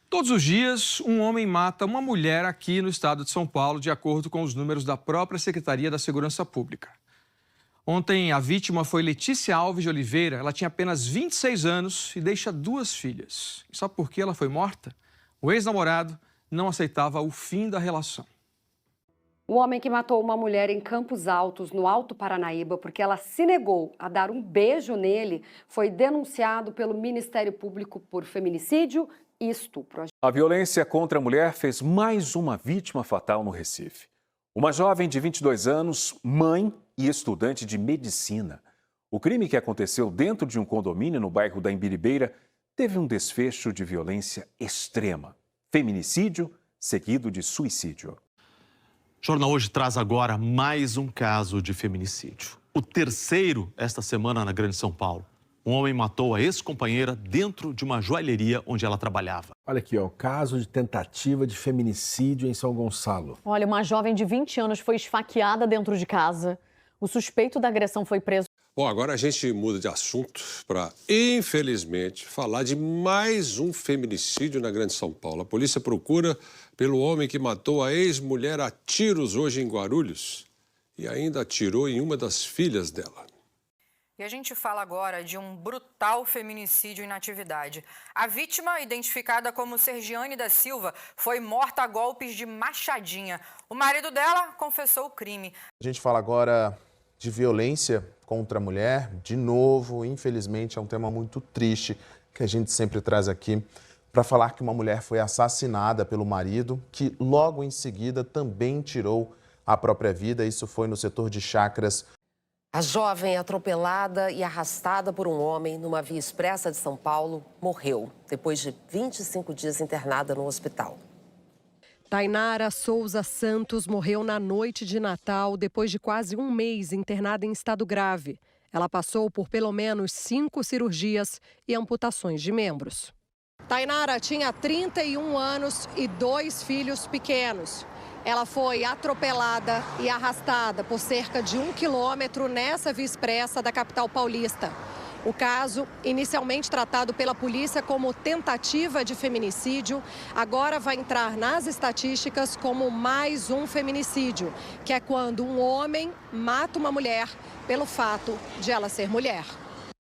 Todos os dias, um homem mata uma mulher aqui no estado de São Paulo, de acordo com os números da própria Secretaria da Segurança Pública. Ontem, a vítima foi Letícia Alves de Oliveira. Ela tinha apenas 26 anos e deixa duas filhas. E sabe por que ela foi morta? O ex-namorado não aceitava o fim da relação. O homem que matou uma mulher em Campos Altos, no Alto Paranaíba, porque ela se negou a dar um beijo nele, foi denunciado pelo Ministério Público por feminicídio e estupro. A violência contra a mulher fez mais uma vítima fatal no Recife. Uma jovem de 22 anos, mãe e estudante de medicina. O crime que aconteceu dentro de um condomínio no bairro da Imbiribeira teve um desfecho de violência extrema. Feminicídio seguido de suicídio. O Jornal Hoje traz agora mais um caso de feminicídio. O terceiro esta semana na Grande São Paulo. Um homem matou a ex-companheira dentro de uma joalheria onde ela trabalhava. Olha aqui, ó, caso de tentativa de feminicídio em São Gonçalo. Olha, uma jovem de 20 anos foi esfaqueada dentro de casa. O suspeito da agressão foi preso. Bom, agora a gente muda de assunto para, infelizmente, falar de mais um feminicídio na Grande São Paulo. A polícia procura pelo homem que matou a ex-mulher a tiros hoje em Guarulhos e ainda atirou em uma das filhas dela. E a gente fala agora de um brutal feminicídio em Natividade. A vítima, identificada como Sergiane da Silva, foi morta a golpes de machadinha. O marido dela confessou o crime. A gente fala agora de violência contra a mulher. De novo, infelizmente, é um tema muito triste que a gente sempre traz aqui para falar que uma mulher foi assassinada pelo marido, que logo em seguida também tirou a própria vida. Isso foi no setor de Chacras. A jovem atropelada e arrastada por um homem numa via expressa de São Paulo morreu depois de 25 dias internada no hospital. Tainara Souza Santos morreu na noite de Natal depois de quase um mês internada em estado grave. Ela passou por pelo menos 5 cirurgias e amputações de membros. Tainara tinha 31 anos e 2 filhos pequenos. Ela foi atropelada e arrastada por cerca de 1 quilômetro nessa via expressa da capital paulista. O caso, inicialmente tratado pela polícia como tentativa de feminicídio, agora vai entrar nas estatísticas como mais um feminicídio, que é quando um homem mata uma mulher pelo fato de ela ser mulher.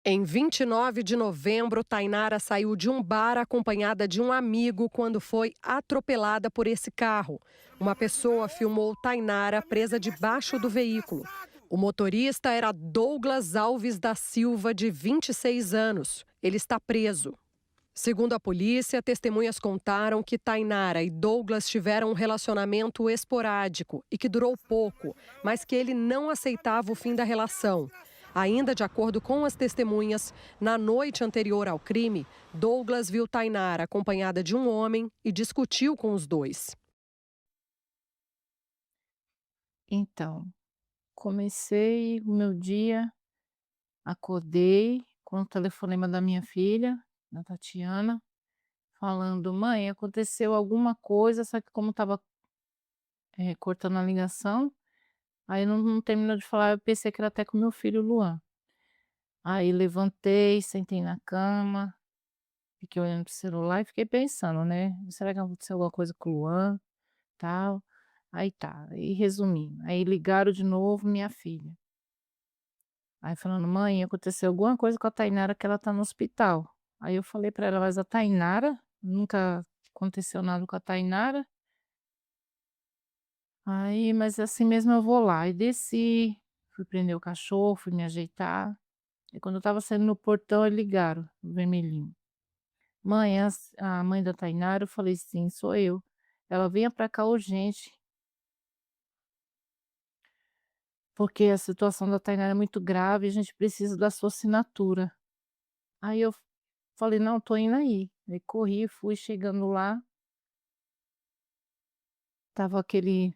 Em 29 de novembro, Tainara saiu de um bar acompanhada de um amigo quando foi atropelada por esse carro. Uma pessoa filmou Tainara presa debaixo do veículo. O motorista era Douglas Alves da Silva, de 26 anos. Ele está preso. Segundo a polícia, testemunhas contaram que Tainara e Douglas tiveram um relacionamento esporádico e que durou pouco, mas que ele não aceitava o fim da relação. Ainda de acordo com as testemunhas, na noite anterior ao crime, Douglas viu Tainara acompanhada de um homem e discutiu com os dois. Então, comecei o meu dia, acordei com o telefonema da minha filha, da Tatiana, falando: mãe, aconteceu alguma coisa, só que como estava cortando a ligação, aí não terminou de falar, eu pensei que era até com meu filho Luan. Aí levantei, sentei na cama, fiquei olhando pro celular e fiquei pensando, né? Será que aconteceu alguma coisa com o Luan, tal? Aí tá, aí resumindo, aí ligaram de novo minha filha. Aí falando: mãe, aconteceu alguma coisa com a Tainara que ela tá no hospital. Aí eu falei pra ela: mas a Tainara? Nunca aconteceu nada com a Tainara. Aí, mas assim mesmo eu vou lá. E desci, fui prender o cachorro, fui me ajeitar. E quando eu estava saindo no portão, eles ligaram, o vermelhinho. Mãe, a mãe da Tainara? Eu falei: sim, sou eu. Ela venha pra cá urgente. Porque a situação da Tainara é muito grave, a gente precisa da sua assinatura. Aí eu falei: não, tô indo aí. Aí corri, fui chegando lá. Tava aqueles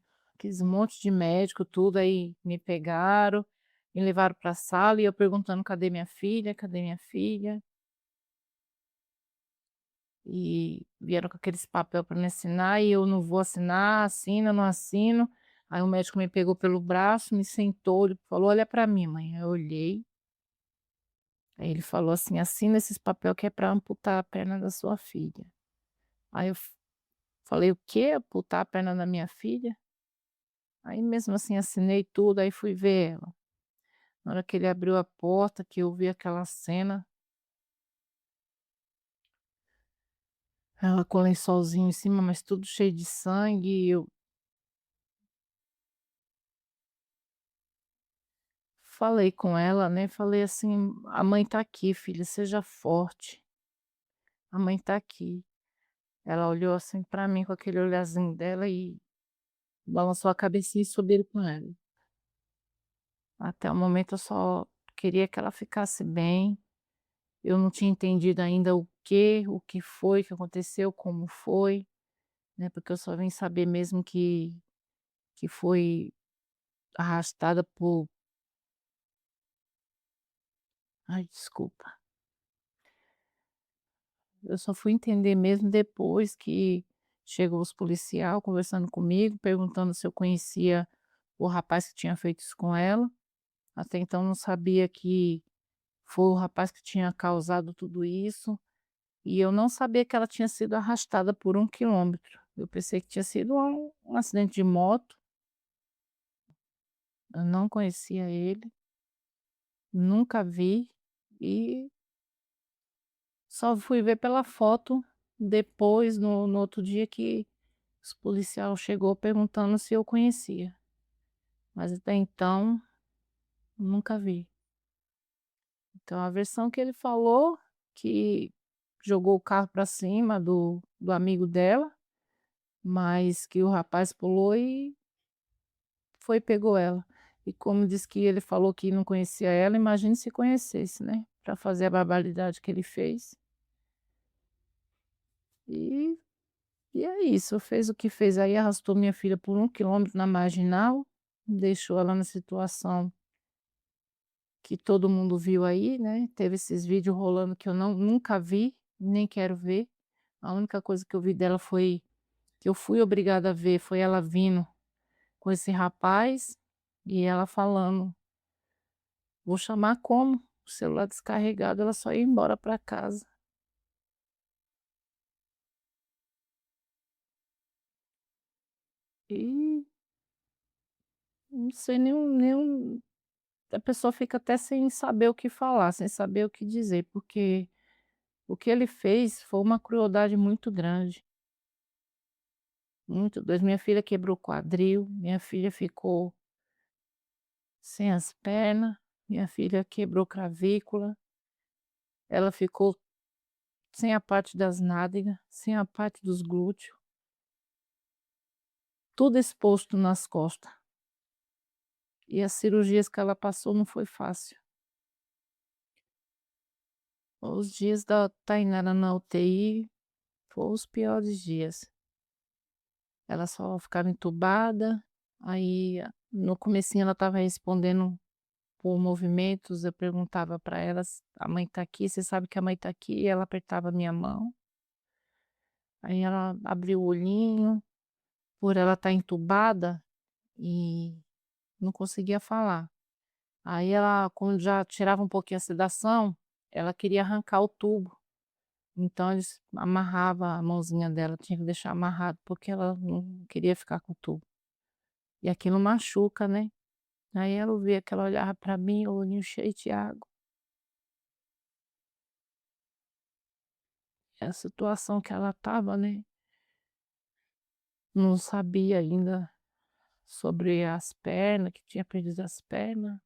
monte de médico, tudo, aí me pegaram, me levaram pra sala e eu perguntando: cadê minha filha? Cadê minha filha? E vieram com aqueles papel para me assinar e eu: não vou assinar, assina, não assino. Aí o médico me pegou pelo braço, me sentou, ele falou: olha para mim, mãe. Eu olhei. Aí ele falou assim: assina esses papel que é para amputar a perna da sua filha. Aí eu falei: "O quê? Amputar a perna da minha filha?". Aí mesmo assim assinei tudo, aí fui ver ela. Na hora que ele abriu a porta, que eu vi aquela cena, ela com o lençolzinho em cima, mas tudo cheio de sangue, e eu falei com ela, né, falei assim: "A mãe tá aqui, filha, seja forte, a mãe tá aqui". Ela olhou assim pra mim com aquele olharzinho dela e balançou a cabecinha e subiram com ela. Até o momento eu só queria que ela ficasse bem. Eu não tinha entendido ainda o que foi que aconteceu, como foi, né, porque eu só vim saber mesmo que foi arrastada por ai, desculpa. Eu só fui entender mesmo depois que chegou os policial conversando comigo, perguntando se eu conhecia o rapaz que tinha feito isso com ela. Até então não sabia que foi o rapaz que tinha causado tudo isso, e eu não sabia que ela tinha sido arrastada por 1 quilômetro. Eu pensei que tinha sido um acidente de moto, eu não conhecia ele, nunca vi, e só fui ver pela foto depois, no outro dia, que os policial chegou perguntando se eu conhecia, mas até então nunca vi. Então a versão que ele falou, que jogou o carro para cima do amigo dela, mas que o rapaz pulou e foi e pegou ela. E como disse que ele falou que não conhecia ela, imagine se conhecesse, né, para fazer a barbaridade que ele fez. E e é isso, fez o que fez aí, arrastou minha filha por 1 quilômetro na marginal, deixou ela na situação que todo mundo viu aí, né, teve esses vídeos rolando que eu nunca vi, nem quero ver. A única coisa que eu vi dela foi que eu fui obrigada a ver, foi ela vindo com esse rapaz e ela falando: "Vou chamar como?". O celular descarregado, ela só ia embora para casa. E não sei nem a pessoa fica até sem saber o que falar, sem saber o que dizer, porque o que ele fez foi uma crueldade muito grande, muito grande. Minha filha quebrou o quadril, minha filha ficou sem as pernas, minha filha quebrou clavícula, ela ficou sem a parte das nádegas, sem a parte dos glúteos, tudo exposto nas costas. E as cirurgias que ela passou não foi fácil. Os dias da Tainara na UTI foram os piores dias. Ela só ficava entubada, aí no comecinho ela estava respondendo por movimentos, eu perguntava para ela: "A mãe tá aqui, você sabe que a mãe tá aqui?", e ela apertava a minha mão. Aí ela abriu o olhinho, por ela estar entubada e não conseguia falar. Aí ela, quando já tirava um pouquinho a sedação, ela queria arrancar o tubo. Então eles amarrava a mãozinha dela, tinha que deixar amarrado, porque ela não queria ficar com o tubo. E aquilo machuca, né. Aí ela via que ela olhava pra mim, o olhinho cheio de água. É a situação que ela estava, né, não sabia ainda sobre as pernas, que tinha perdido as pernas,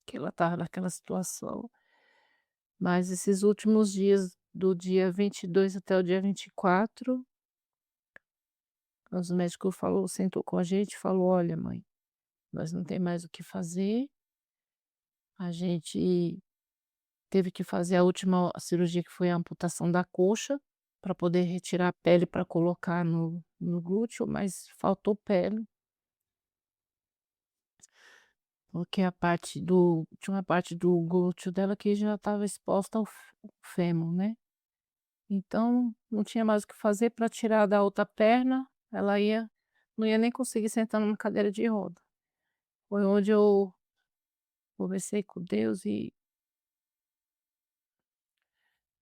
que ela estava naquela situação. Mas esses últimos dias, do dia 22 até o dia 24, os médicos falou sentou com a gente e falou: "Olha, mãe, nós não tem mais o que fazer, a gente teve que fazer a última cirurgia, que foi a amputação da coxa, para poder retirar a pele para colocar no glúteo, mas faltou pele, porque a parte do tinha uma parte do glúteo dela que já estava exposta ao fêmur, né. Então, não tinha mais o que fazer para tirar da outra perna, ela não ia nem conseguir sentar numa cadeira de roda". Foi onde eu conversei com Deus e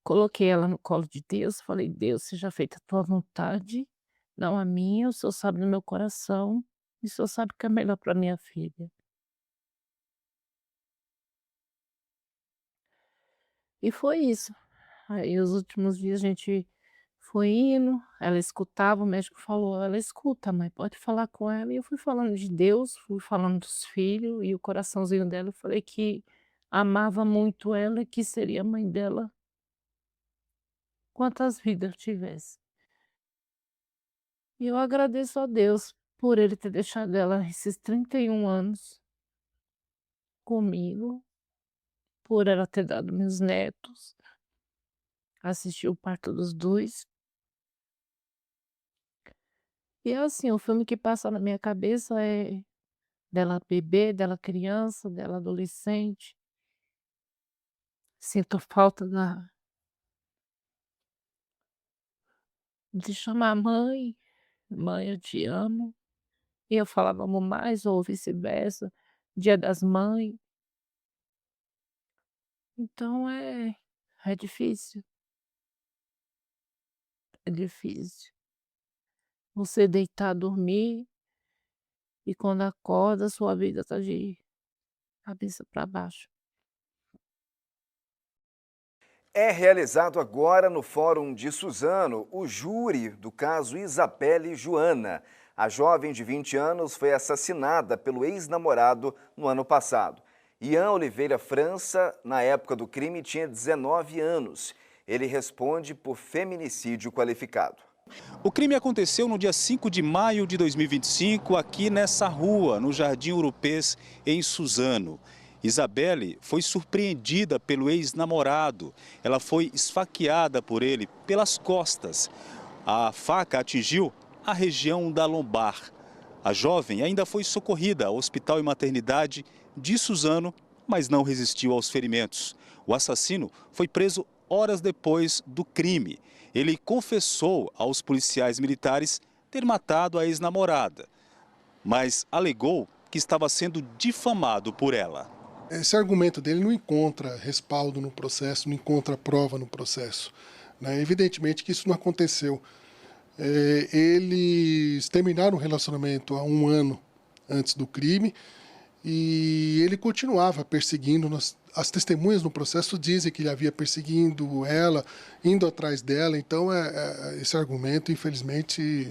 Coloquei ela no colo de Deus, falei: "Deus, seja feita a tua vontade, não a minha, o Senhor sabe do meu coração, e o Senhor sabe o que é melhor para minha filha". E foi isso. Aí os últimos dias a gente foi indo, ela escutava, o médico falou: "Ela escuta, mãe, pode falar com ela". E eu fui falando de Deus, fui falando dos filhos e o coraçãozinho dela, eu falei que amava muito ela e que seria mãe dela quantas vidas tivesse. E eu agradeço a Deus por ele ter deixado ela esses 31 anos comigo, por ela ter dado meus netos, assistir o parto dos 2. E é assim, o filme que passa na minha cabeça é dela bebê, dela criança, dela adolescente. Sinto falta da de chamar mãe, mãe eu te amo, e eu falar vamos mais ou vice-versa, Dia das Mães. Então é difícil, é difícil. Você deitar, dormir e quando acorda sua vida tá de cabeça para baixo. É realizado agora no Fórum de Suzano o júri do caso Isabelle Joana. A jovem de 20 anos foi assassinada pelo ex-namorado no ano passado. Ian Oliveira França, na época do crime, tinha 19 anos. Ele responde por feminicídio qualificado. O crime aconteceu no dia 5 de maio de 2025, aqui nessa rua, no Jardim Urupês, em Suzano. Isabelle foi surpreendida pelo ex-namorado. Ela foi esfaqueada por ele pelas costas. A faca atingiu a região da lombar. A jovem ainda foi socorrida ao Hospital e Maternidade de Suzano, mas não resistiu aos ferimentos. O assassino foi preso horas depois do crime. Ele confessou aos policiais militares ter matado a ex-namorada, mas alegou que estava sendo difamado por ela. Esse argumento dele não encontra respaldo no processo, não encontra prova no processo, né? Evidentemente que isso não aconteceu. Eles terminaram o relacionamento há 1 ano antes do crime e ele continuava perseguindo. As testemunhas no processo dizem que ele havia perseguindo ela, indo atrás dela. Então, esse argumento, infelizmente,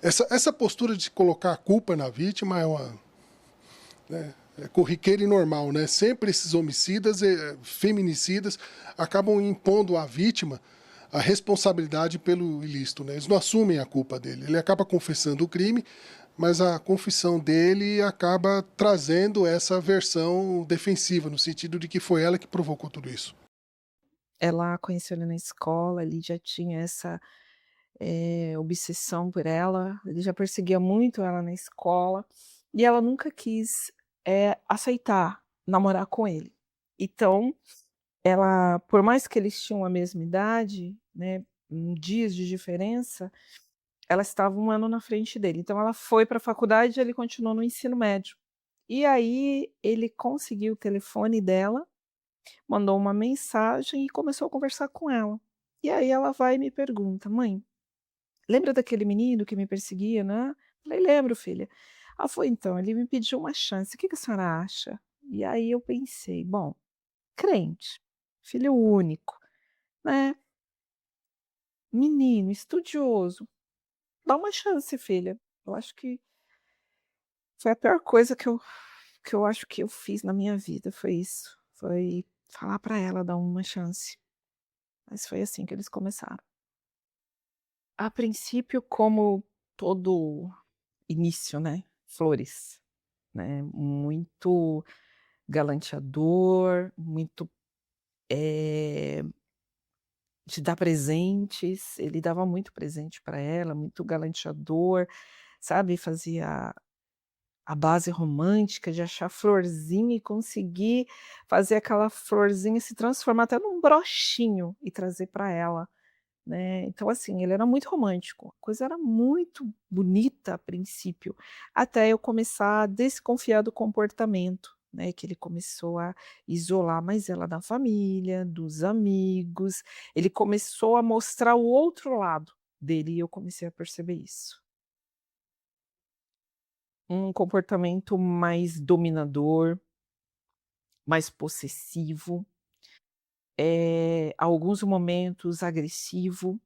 essa postura de colocar a culpa na vítima é uma... né, é corriqueira e normal, né? Sempre esses homicidas, feminicidas, acabam impondo à vítima a responsabilidade pelo ilícito, né? Eles não assumem a culpa dele. Ele acaba confessando o crime, mas a confissão dele acaba trazendo essa versão defensiva, no sentido de que foi ela que provocou tudo isso. Ela conheceu ele na escola, ele já tinha essa obsessão por ela, ele já perseguia muito ela na escola, e ela nunca quis aceitar namorar com ele. Então, ela, por mais que eles tinham a mesma idade, né, dias de diferença, ela estava 1 ano na frente dele. Então ela foi para a faculdade e ele continuou no ensino médio. E aí ele conseguiu o telefone dela, mandou uma mensagem e começou a conversar com ela. E aí ela vai e me pergunta: "Mãe, lembra daquele menino que me perseguia, né?" Falei: "Lembro, filha." Ela falou: "Então, ele me pediu uma chance, o que que a senhora acha?" E aí eu pensei: bom, crente, filho único, né, menino estudioso, dá uma chance, filha. Eu acho que foi a pior coisa que eu acho que eu fiz na minha vida, foi isso. Foi falar para ela dar uma chance. Mas foi assim que eles começaram. A princípio, como todo início, né, flores, né, muito galanteador, muito, de dar presentes, ele dava muito presente para ela, muito galanteador, sabe, fazia a base romântica de achar florzinha e conseguir fazer aquela florzinha se transformar até num brochinho e trazer para ela, né. Então assim, ele era muito romântico, a coisa era muito bonita a princípio, até eu começar a desconfiar do comportamento, né, que ele começou a isolar mais ela da família, dos amigos, ele começou a mostrar o outro lado dele e eu comecei a perceber isso. Um comportamento mais dominador, mais possessivo, alguns momentos agressivo.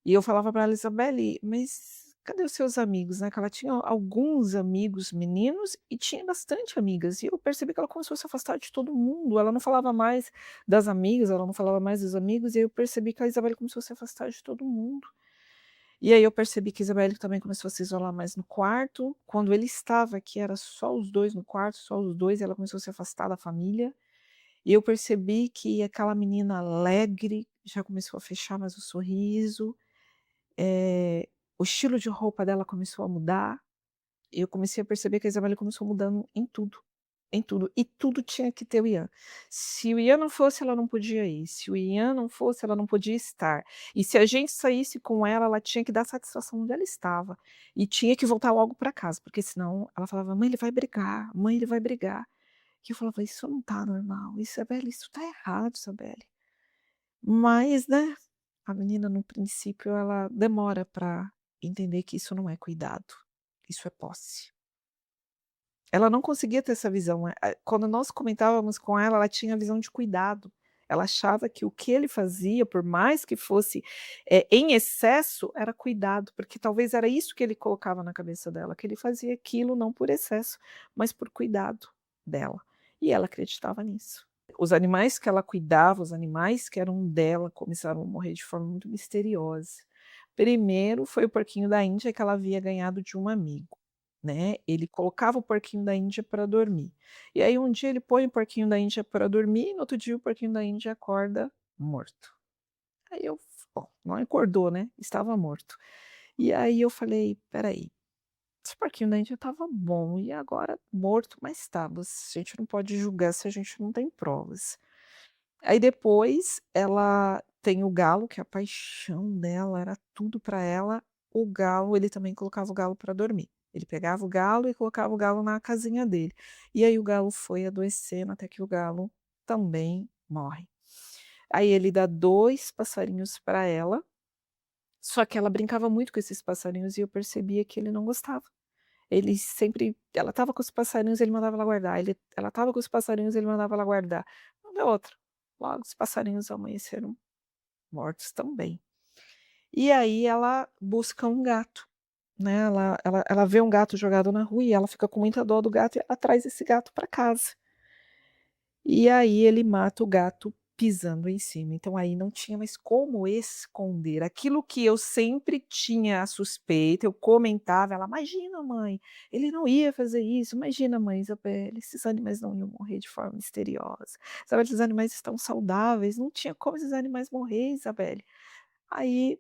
E eu falava para ela: "Isabelle, mas cadê os seus amigos?", né, que ela tinha alguns amigos meninos e tinha bastante amigas, e eu percebi que ela começou a se afastar de todo mundo, ela não falava mais das amigas, ela não falava mais dos amigos, e aí eu percebi que a Isabelle começou a se afastar de todo mundo. E aí eu percebi que a Isabelle também começou a se isolar mais no quarto, quando ele estava aqui era só os 2 no quarto, só os 2, e ela começou a se afastar da família. E eu percebi que aquela menina alegre já começou a fechar mais o sorriso, o estilo de roupa dela começou a mudar, eu comecei a perceber que a Isabelle começou mudando em tudo, e tudo tinha que ter o Ian. Se o Ian não fosse, ela não podia ir, se o Ian não fosse, ela não podia estar, e se a gente saísse com ela, ela tinha que dar satisfação onde ela estava, e tinha que voltar logo para casa, porque senão ela falava: "Mãe, ele vai brigar, mãe, ele vai brigar". Que eu falava: "Isso não tá normal, Isabelle, isso tá errado, Isabelle". Mas, né, a menina no princípio ela demora para entender que isso não é cuidado, isso é posse. Ela não conseguia ter essa visão, quando nós comentávamos com ela, ela tinha a visão de cuidado. Ela achava que o que ele fazia, por mais que fosse, em excesso, era cuidado, porque talvez era isso que ele colocava na cabeça dela, que ele fazia aquilo não por excesso, mas por cuidado dela. E ela acreditava nisso. Os animais que ela cuidava, os animais que eram dela, começaram a morrer de forma muito misteriosa. Primeiro foi o porquinho da Índia que ela havia ganhado de um amigo, né, ele colocava o porquinho da Índia para dormir. E aí um dia ele põe o porquinho da Índia para dormir e no outro dia o porquinho da Índia acorda morto. Aí eu bom, não acordou, né, estava morto. E aí eu falei: "Espera aí, esse porquinho da Índia estava bom e agora morto, mas tá, a gente não pode julgar se a gente não tem provas". Aí depois ela tem o galo, que é a paixão dela, era tudo para ela. O galo, ele também colocava o galo para dormir. Ele pegava o galo e colocava o galo na casinha dele. E aí o galo foi adoecendo até que o galo também morre. Aí ele dá 2 passarinhos para ela, só que ela brincava muito com esses passarinhos e eu percebia que ele não gostava. Ele sempre ela estava com os passarinhos, ele mandava ela guardar, ela estava com os passarinhos, ele mandava ela guardar. Não deu outra. Logo os passarinhos amanheceram mortos também. E aí ela busca um gato, né, ela vê um gato jogado na rua e ela fica com muita dó do gato e ela traz esse gato para casa. E aí ele mata o gato pisando em cima, então aí não tinha mais como esconder. Aquilo que eu sempre tinha a suspeita, eu comentava, ela: "Imagina mãe, ele não ia fazer isso, imagina mãe Isabelle, esses animais não iam morrer de forma misteriosa. Sabe, esses animais estão saudáveis, não tinha como esses animais morrer Isabelle". Aí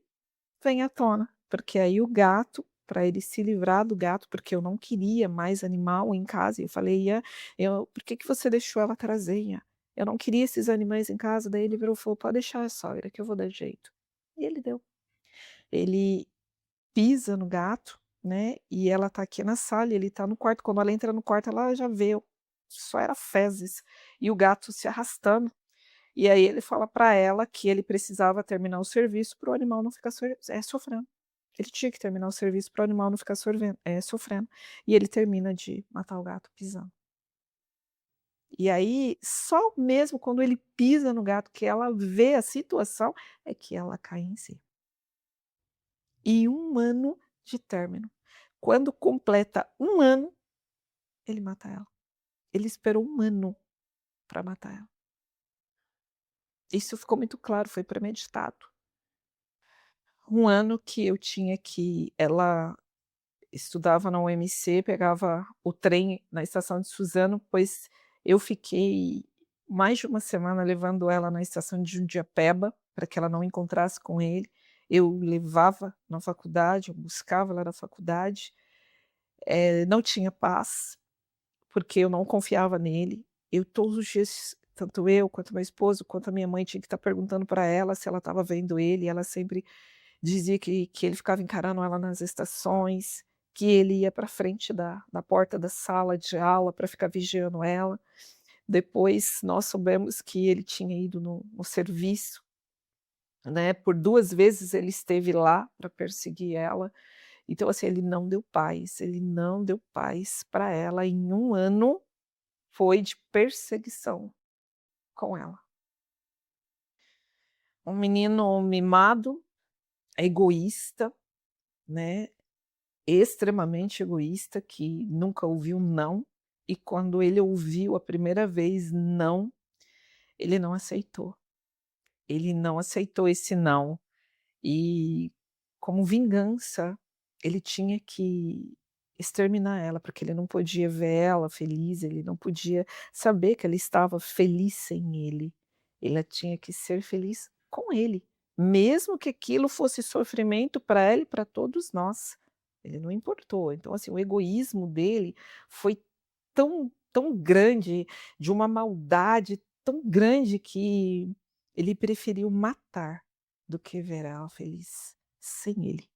vem à tona, porque aí o gato, para ele se livrar do gato, porque eu não queria mais animal em casa, e eu falei: "Ian, por que que você deixou ela trazer, Ian? Eu não queria esses animais em casa", daí ele virou e falou: "Pode deixar, sogra, que eu vou dar jeito". E ele deu. Ele pisa no gato, né, e ela tá aqui na sala e ele tá no quarto, quando ela entra no quarto ela já vê, só era fezes, e o gato se arrastando. E aí ele fala para ela que ele precisava terminar o serviço para o animal não ficar sofrendo. Ele tinha que terminar o serviço para o animal não ficar sofrendo. E ele termina de matar o gato pisando. E aí, só mesmo quando ele pisa no gato, que ela vê a situação, é que ela cai em si. E 1 ano de término. Quando completa 1 ano, ele mata ela. Ele esperou 1 ano para matar ela. Isso ficou muito claro, foi premeditado. 1 ano que eu tinha que ela estudava na UMC, pegava o trem na estação de Suzano, pois eu fiquei mais de 1 semana levando ela na estação de Jundiapeba, para que ela não encontrasse com ele. Eu levava na faculdade, eu buscava ela na faculdade, não tinha paz, porque eu não confiava nele. Eu todos os dias, tanto eu, quanto meu esposo, quanto a minha mãe, tinha que estar perguntando para ela se ela estava vendo ele, e ela sempre dizia que ele ficava encarando ela nas estações, que ele ia para frente da porta da sala de aula para ficar vigiando ela. Depois nós soubemos que ele tinha ido no serviço, né, por 2 vezes ele esteve lá para perseguir ela. Então, assim, ele não deu paz para ela. Em 1 ano foi de perseguição com ela. Um menino mimado, egoísta, né, extremamente egoísta, que nunca ouviu não, e quando ele ouviu a primeira vez não, ele não aceitou. Ele não aceitou esse não. E, como vingança, ele tinha que exterminar ela, porque ele não podia ver ela feliz, ele não podia saber que ela estava feliz sem ele. Ela tinha que ser feliz com ele, mesmo que aquilo fosse sofrimento para ela e para todos nós. Ele não importou. Então, assim, o egoísmo dele foi tão grande, de uma maldade tão grande, que ele preferiu matar do que ver ela feliz sem ele.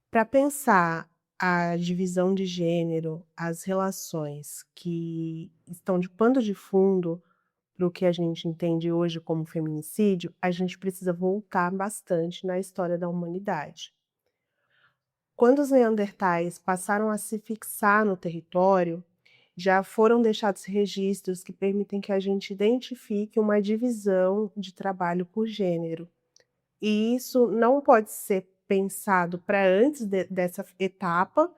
Para pensar a divisão de gênero, as relações que estão de pano de fundo para o que a gente entende hoje como feminicídio, a gente precisa voltar bastante na história da humanidade. Quando os neandertais passaram a se fixar no território, já foram deixados registros que permitem que a gente identifique uma divisão de trabalho por gênero. E isso não pode ser pensado para antes dessa etapa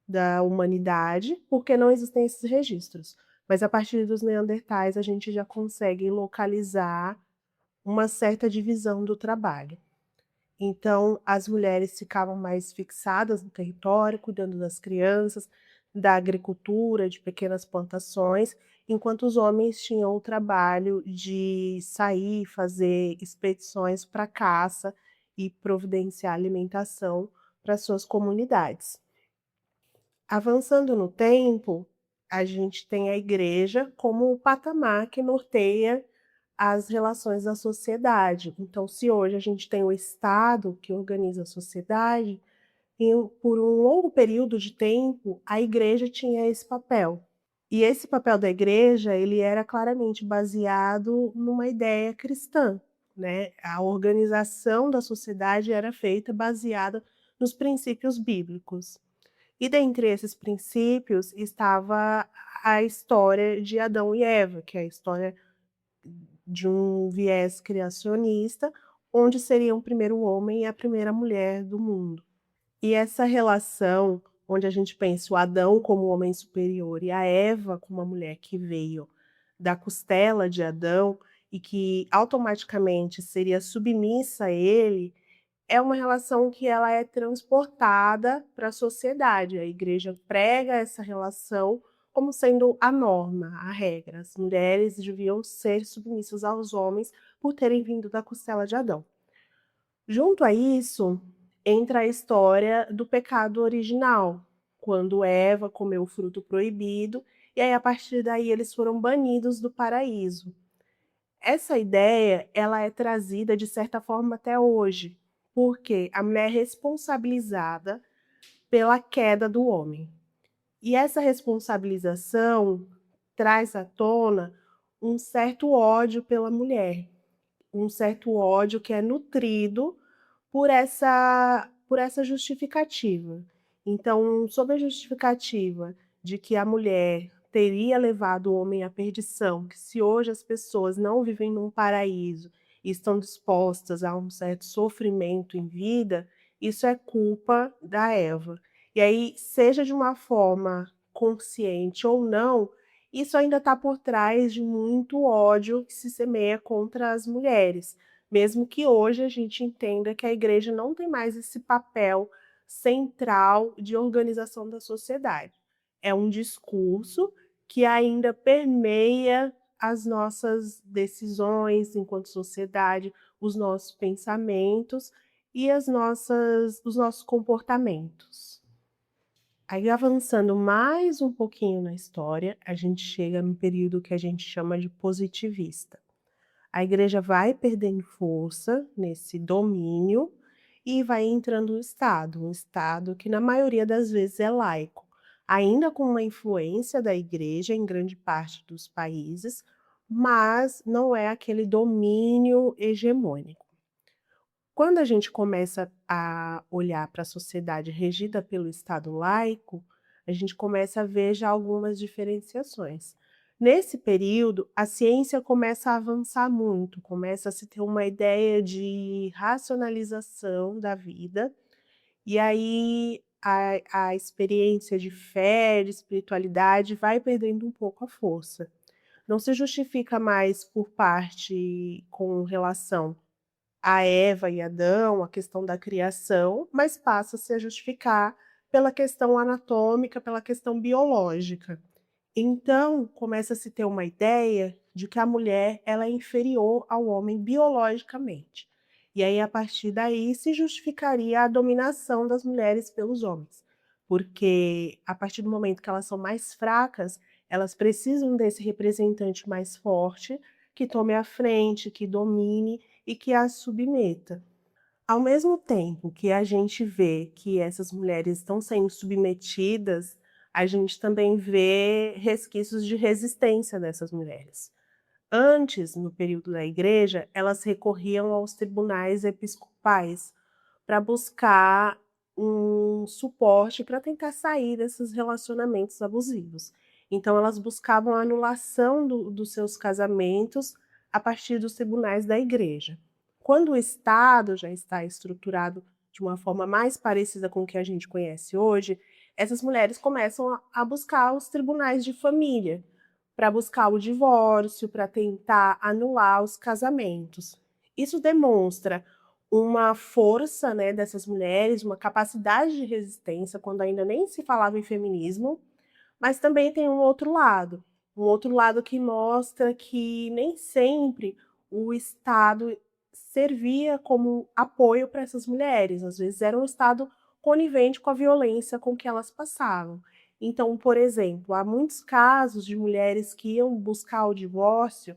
da humanidade, porque não existem esses registros. Mas a partir dos neandertais a gente já consegue localizar uma certa divisão do trabalho. Então, as mulheres ficavam mais fixadas no território, cuidando das crianças, da agricultura, de pequenas plantações, enquanto os homens tinham o trabalho de sair, fazer expedições para caça e providenciar alimentação para suas comunidades. Avançando no tempo, a gente tem a igreja como o patamar que norteia as relações da sociedade. Então, se hoje a gente tem o Estado que organiza a sociedade, por um longo período de tempo, a igreja tinha esse papel. E esse papel da igreja, ele era claramente baseado numa ideia cristã, né? A organização da sociedade era feita baseada nos princípios bíblicos. E dentre esses princípios estava a história de Adão e Eva, que é a história de um viés criacionista, onde seriam o primeiro homem e a primeira mulher do mundo. E essa relação, onde a gente pensa o Adão como o homem superior e a Eva como a mulher que veio da costela de Adão e que automaticamente seria submissa a ele, é uma relação que ela é transportada para a sociedade. A igreja prega essa relação como sendo a norma, a regra. As mulheres deviam ser submissas aos homens por terem vindo da costela de Adão. Junto a isso, entra a história do pecado original, quando Eva comeu o fruto proibido, e aí a partir daí eles foram banidos do paraíso. Essa ideia, ela é trazida de certa forma até hoje, porque a mulher é responsabilizada pela queda do homem. E essa responsabilização traz à tona um certo ódio pela mulher, um certo ódio que é nutrido por essa justificativa. Então, sob a justificativa de que a mulher teria levado o homem à perdição, que se hoje as pessoas não vivem num paraíso e estão dispostas a um certo sofrimento em vida, isso é culpa da Eva. E aí, seja de uma forma consciente ou não, isso ainda está por trás de muito ódio que se semeia contra as mulheres, mesmo que hoje a gente entenda que a igreja não tem mais esse papel central de organização da sociedade. É um discurso que ainda permeia as nossas decisões enquanto sociedade, os nossos pensamentos e os nossos comportamentos. Aí, avançando mais um pouquinho na história, a gente chega num período que a gente chama de positivista. A igreja vai perdendo força nesse domínio e vai entrando um Estado que na maioria das vezes é laico, ainda com uma influência da igreja em grande parte dos países, mas não é aquele domínio hegemônico. Quando a gente começa a olhar para a sociedade regida pelo Estado laico, a gente começa a ver já algumas diferenciações. Nesse período, a ciência começa a avançar muito, começa a se ter uma ideia de racionalização da vida, e aí a experiência de fé, de espiritualidade vai perdendo um pouco a força. Não se justifica mais por parte com relação a Eva e Adão, a questão da criação, mas passa a se justificar pela questão anatômica, pela questão biológica. Então, começa a se ter uma ideia de que a mulher ela é inferior ao homem biologicamente. E aí, a partir daí, se justificaria a dominação das mulheres pelos homens. Porque, a partir do momento que elas são mais fracas, elas precisam desse representante mais forte, que tome a frente, que domine e que as submeta. Ao mesmo tempo que a gente vê que essas mulheres estão sendo submetidas, a gente também vê resquícios de resistência dessas mulheres. Antes, no período da igreja, elas recorriam aos tribunais episcopais para buscar um suporte para tentar sair desses relacionamentos abusivos. Então, elas buscavam a anulação dos seus casamentos a partir dos tribunais da igreja. Quando o Estado já está estruturado de uma forma mais parecida com o que a gente conhece hoje, essas mulheres começam a buscar os tribunais de família, para buscar o divórcio, para tentar anular os casamentos. Isso demonstra uma força, né, dessas mulheres, uma capacidade de resistência, quando ainda nem se falava em feminismo, mas também tem um outro lado que mostra que nem sempre o Estado servia como apoio para essas mulheres, às vezes era um Estado conivente com a violência com que elas passavam. Então, por exemplo, há muitos casos de mulheres que iam buscar o divórcio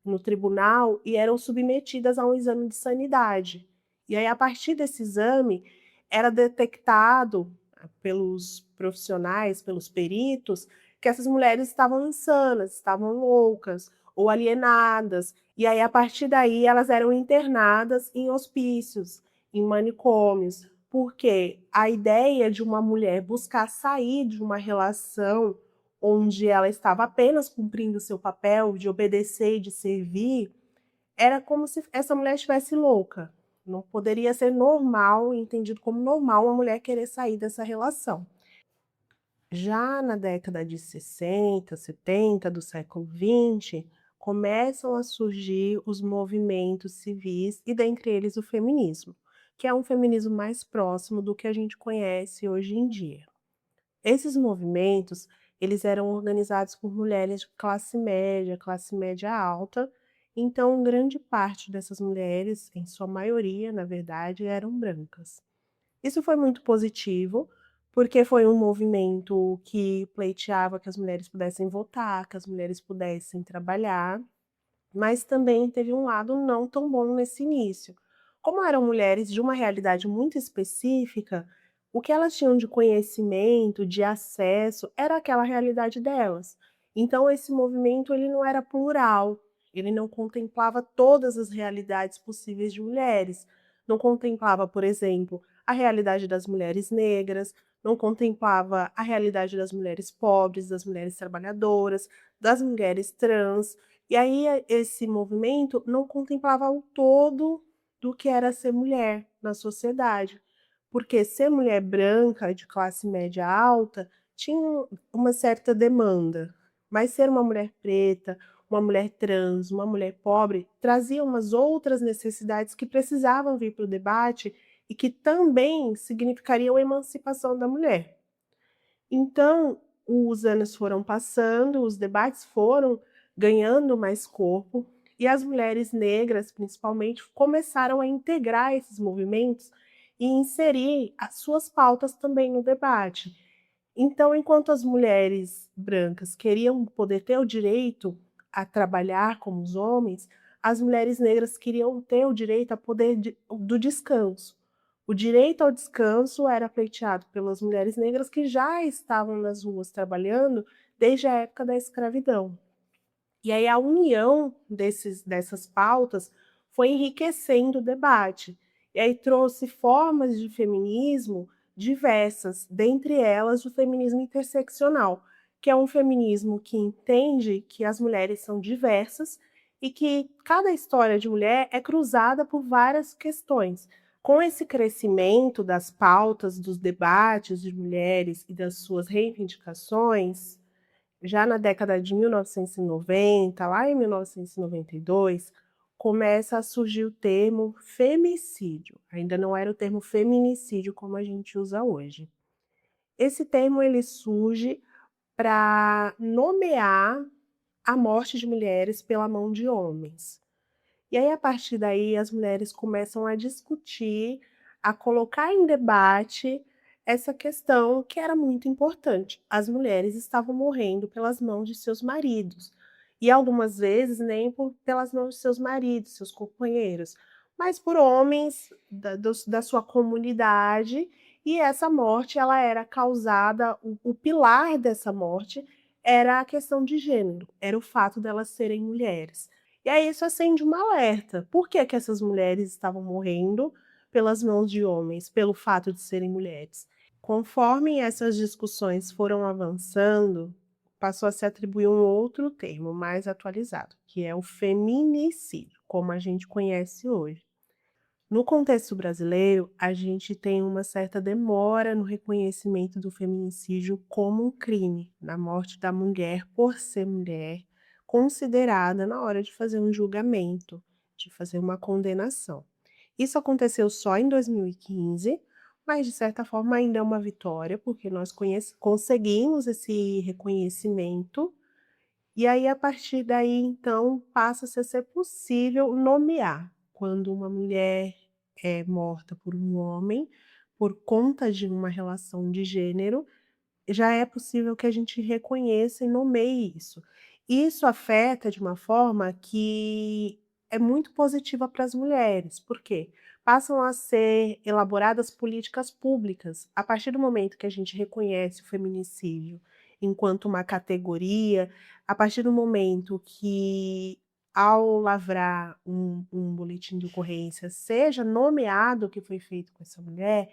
no tribunal e eram submetidas a um exame de sanidade. E aí, a partir desse exame, era detectado pelos profissionais, pelos peritos, que essas mulheres estavam insanas, estavam loucas ou alienadas. E aí, a partir daí, elas eram internadas em hospícios, em manicômios, porque a ideia de uma mulher buscar sair de uma relação onde ela estava apenas cumprindo seu papel de obedecer e de servir, era como se essa mulher estivesse louca. Não poderia ser normal, entendido como normal, uma mulher querer sair dessa relação. Já na década de 60, 70 do século XX, começam a surgir os movimentos civis e dentre eles o feminismo, que é um feminismo mais próximo do que a gente conhece hoje em dia. Esses movimentos, eles eram organizados por mulheres de classe média alta, então grande parte dessas mulheres, em sua maioria, na verdade, eram brancas. Isso foi muito positivo, porque foi um movimento que pleiteava que as mulheres pudessem votar, que as mulheres pudessem trabalhar, mas também teve um lado não tão bom nesse início. Como eram mulheres de uma realidade muito específica, o que elas tinham de conhecimento, de acesso, era aquela realidade delas. Então esse movimento ele não era plural, ele não contemplava todas as realidades possíveis de mulheres. Não contemplava, por exemplo, a realidade das mulheres negras, não contemplava a realidade das mulheres pobres, das mulheres trabalhadoras, das mulheres trans. E aí esse movimento não contemplava o todo do que era ser mulher na sociedade, porque ser mulher branca de classe média alta tinha uma certa demanda, mas ser uma mulher preta, uma mulher trans, uma mulher pobre, trazia umas outras necessidades que precisavam vir para o debate e que também significariam a emancipação da mulher. Então, os anos foram passando, os debates foram ganhando mais corpo e as mulheres negras, principalmente, começaram a integrar esses movimentos e inserir as suas pautas também no debate. Então, enquanto as mulheres brancas queriam poder ter o direito a trabalhar como os homens, as mulheres negras queriam ter o direito a poder do descanso, O direito ao descanso era pleiteado pelas mulheres negras que já estavam nas ruas trabalhando desde a época da escravidão. E aí a união dessas pautas foi enriquecendo o debate. E aí trouxe formas de feminismo diversas, dentre elas o feminismo interseccional, que é um feminismo que entende que as mulheres são diversas e que cada história de mulher é cruzada por várias questões. Com esse crescimento das pautas, dos debates de mulheres e das suas reivindicações, já na década de 1990, lá em 1992, começa a surgir o termo femicídio. Ainda não era o termo feminicídio como a gente usa hoje. Esse termo ele surge para nomear a morte de mulheres pela mão de homens. E aí, a partir daí, as mulheres começam a discutir, a colocar em debate essa questão que era muito importante. As mulheres estavam morrendo pelas mãos de seus maridos. E algumas vezes nem pelas mãos de seus maridos, seus companheiros, mas por homens da sua comunidade. E essa morte ela era causada, o pilar dessa morte era a questão de gênero, era o fato delas serem mulheres. E aí isso acende um alerta. Por que que essas mulheres estavam morrendo pelas mãos de homens, pelo fato de serem mulheres? Conforme essas discussões foram avançando, passou a se atribuir um outro termo mais atualizado, que é o feminicídio, como a gente conhece hoje. No contexto brasileiro, a gente tem uma certa demora no reconhecimento do feminicídio como um crime, na morte da mulher por ser mulher, considerada na hora de fazer um julgamento, de fazer uma condenação. Isso aconteceu só em 2015, mas de certa forma ainda é uma vitória, porque nós conseguimos esse reconhecimento, e aí a partir daí, então, passa-se a ser possível nomear quando uma mulher é morta por um homem, por conta de uma relação de gênero, já é possível que a gente reconheça e nomeie isso. Isso afeta de uma forma que é muito positiva para as mulheres. Por quê? Passam a ser elaboradas políticas públicas. A partir do momento que a gente reconhece o feminicídio enquanto uma categoria, a partir do momento que, ao lavrar um boletim de ocorrência, seja nomeado o que foi feito com essa mulher,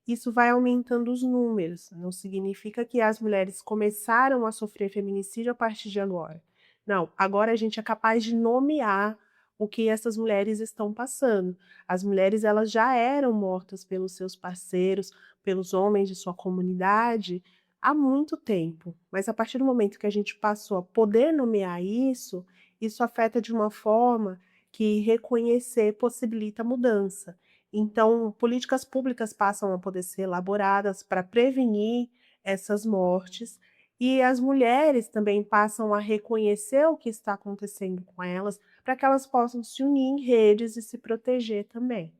isso vai aumentando os números. Não significa que as mulheres começaram a sofrer feminicídio a partir de agora. Não, agora a gente é capaz de nomear o que essas mulheres estão passando. As mulheres elas já eram mortas pelos seus parceiros, pelos homens de sua comunidade, há muito tempo. Mas a partir do momento que a gente passou a poder nomear isso, isso afeta de uma forma que reconhecer possibilita mudança. Então, políticas públicas passam a poder ser elaboradas para prevenir essas mortes e as mulheres também passam a reconhecer o que está acontecendo com elas para que elas possam se unir em redes e se proteger também.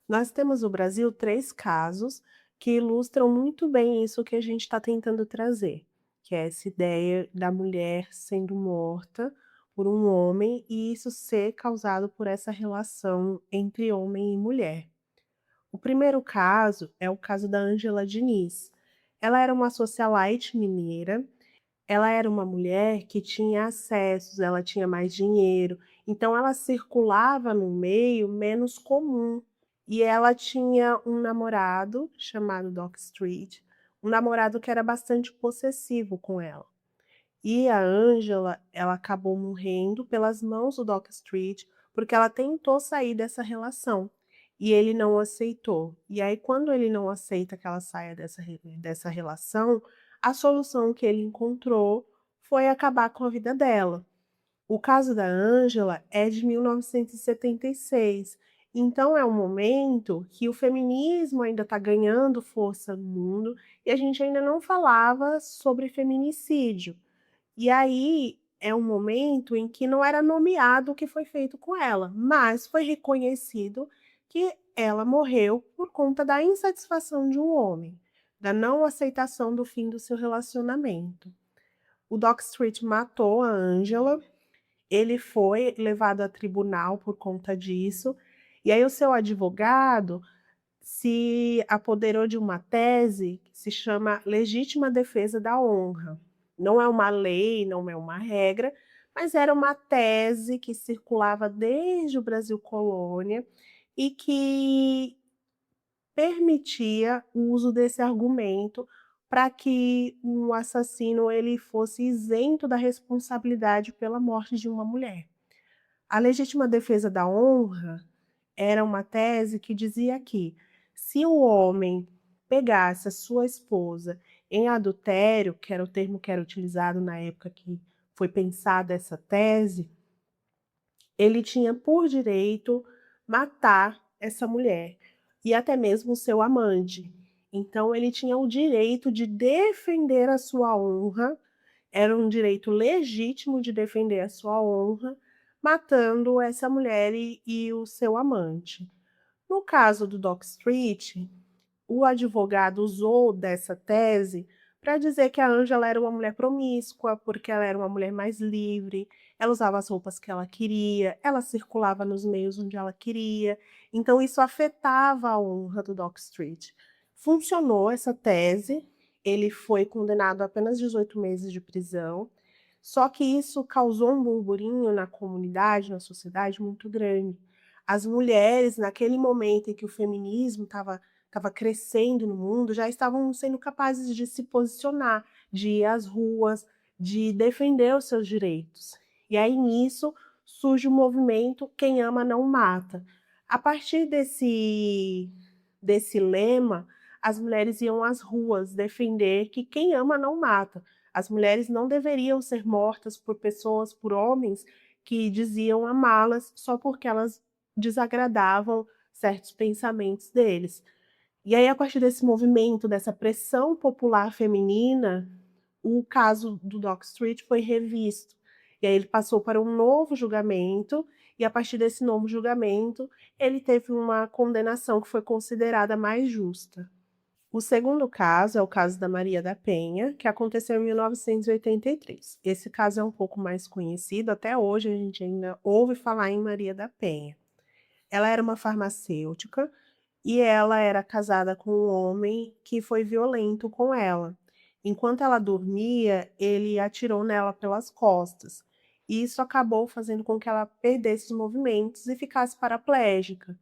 Nós temos no Brasil 3 casos que ilustram muito bem isso que a gente está tentando trazer, que é essa ideia da mulher sendo morta por um homem e isso ser causado por essa relação entre homem e mulher. O primeiro caso é o caso da Ângela Diniz. Ela era uma socialite mineira, ela era uma mulher que tinha acessos, ela tinha mais dinheiro, então ela circulava no meio menos comum. E ela tinha um namorado chamado Doc Street, um namorado que era bastante possessivo com ela. E a Ângela, ela acabou morrendo pelas mãos do Doc Street, porque ela tentou sair dessa relação, e ele não aceitou. E aí quando ele não aceita que ela saia dessa relação, a solução que ele encontrou foi acabar com a vida dela. O caso da Ângela é de 1976, então é um momento que o feminismo ainda está ganhando força no mundo e a gente ainda não falava sobre feminicídio. E aí é um momento em que não era nomeado o que foi feito com ela, mas foi reconhecido que ela morreu por conta da insatisfação de um homem, da não aceitação do fim do seu relacionamento. O Doc Street matou a Ângela, ele foi levado a tribunal por conta disso, e aí o seu advogado se apoderou de uma tese que se chama legítima defesa da honra. Não é uma lei, não é uma regra, mas era uma tese que circulava desde o Brasil colônia e que permitia o uso desse argumento para que um assassino ele fosse isento da responsabilidade pela morte de uma mulher. A legítima defesa da honra era uma tese que dizia que, se o homem pegasse a sua esposa em adultério, que era o termo que era utilizado na época que foi pensada essa tese, ele tinha por direito matar essa mulher e até mesmo o seu amante. Então ele tinha o direito de defender a sua honra, era um direito legítimo de defender a sua honra, matando essa mulher e o seu amante. No caso do Dock Street, o advogado usou dessa tese para dizer que a Ângela era uma mulher promíscua, porque ela era uma mulher mais livre, ela usava as roupas que ela queria, ela circulava nos meios onde ela queria, então isso afetava a honra do Dock Street. Funcionou essa tese, ele foi condenado a apenas 18 meses de prisão, só que isso causou um burburinho na comunidade, na sociedade muito grande. As mulheres, naquele momento em que o feminismo estava crescendo no mundo, já estavam sendo capazes de se posicionar, de ir às ruas, de defender os seus direitos. E aí, nisso, surge o movimento Quem Ama Não Mata. A partir desse lema, as mulheres iam às ruas defender que quem ama não mata. As mulheres não deveriam ser mortas por pessoas, por homens que diziam amá-las só porque elas desagradavam certos pensamentos deles. E aí, a partir desse movimento, dessa pressão popular feminina, o caso do Dock Street foi revisto. E aí ele passou para um novo julgamento, e a partir desse novo julgamento, ele teve uma condenação que foi considerada mais justa. O segundo caso é o caso da Maria da Penha, que aconteceu em 1983. Esse caso é um pouco mais conhecido, até hoje a gente ainda ouve falar em Maria da Penha. Ela era uma farmacêutica e ela era casada com um homem que foi violento com ela. Enquanto ela dormia, ele atirou nela pelas costas. E isso acabou fazendo com que ela perdesse os movimentos e ficasse paraplégica.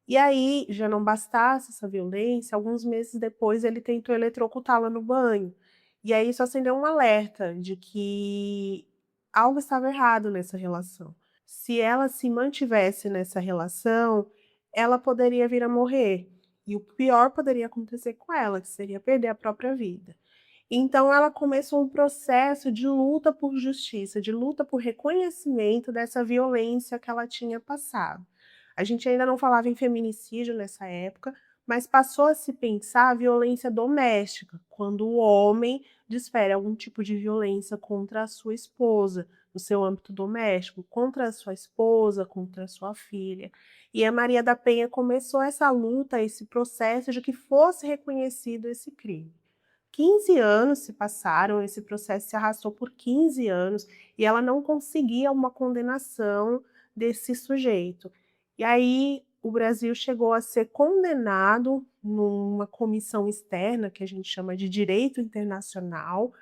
E aí, já não bastasse essa violência, alguns meses depois ele tentou eletrocutá-la no banho. E aí isso acendeu um alerta de que algo estava errado nessa relação. Se ela se mantivesse nessa relação, ela poderia vir a morrer. E o pior poderia acontecer com ela, que seria perder a própria vida. Então ela começou um processo de luta por justiça, de luta por reconhecimento dessa violência que ela tinha passado. A gente ainda não falava em feminicídio nessa época, mas passou a se pensar a violência doméstica, quando o homem desfere algum tipo de violência contra a sua esposa, no seu âmbito doméstico, contra a sua esposa, contra a sua filha. E a Maria da Penha começou essa luta, esse processo de que fosse reconhecido esse crime. 15 anos se passaram, esse processo se arrastou por 15 anos e ela não conseguia uma condenação desse sujeito. E aí o Brasil chegou a ser condenado numa comissão externa, que a gente chama de direito internacional,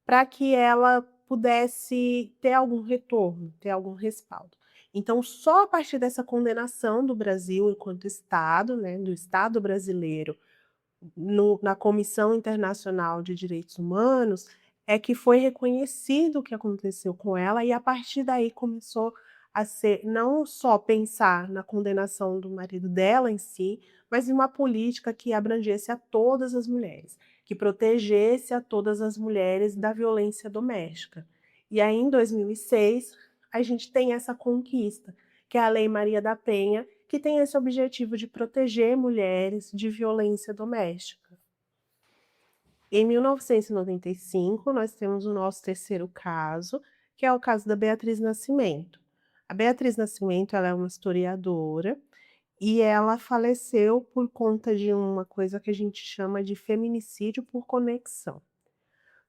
para que ela pudesse ter algum retorno, ter algum respaldo. Então, só a partir dessa condenação do Brasil enquanto Estado, né, do Estado brasileiro, na Comissão Internacional de Direitos Humanos, é que foi reconhecido o que aconteceu com ela e a partir daí começou a ser não só pensar na condenação do marido dela em si, mas em uma política que abrangesse a todas as mulheres, que protegesse a todas as mulheres da violência doméstica. E aí, em 2006, a gente tem essa conquista, que é a Lei Maria da Penha, que tem esse objetivo de proteger mulheres de violência doméstica. Em 1995, nós temos o nosso terceiro caso, que é o caso da Beatriz Nascimento. A Beatriz Nascimento ela é uma historiadora e ela faleceu por conta de uma coisa que a gente chama de feminicídio por conexão.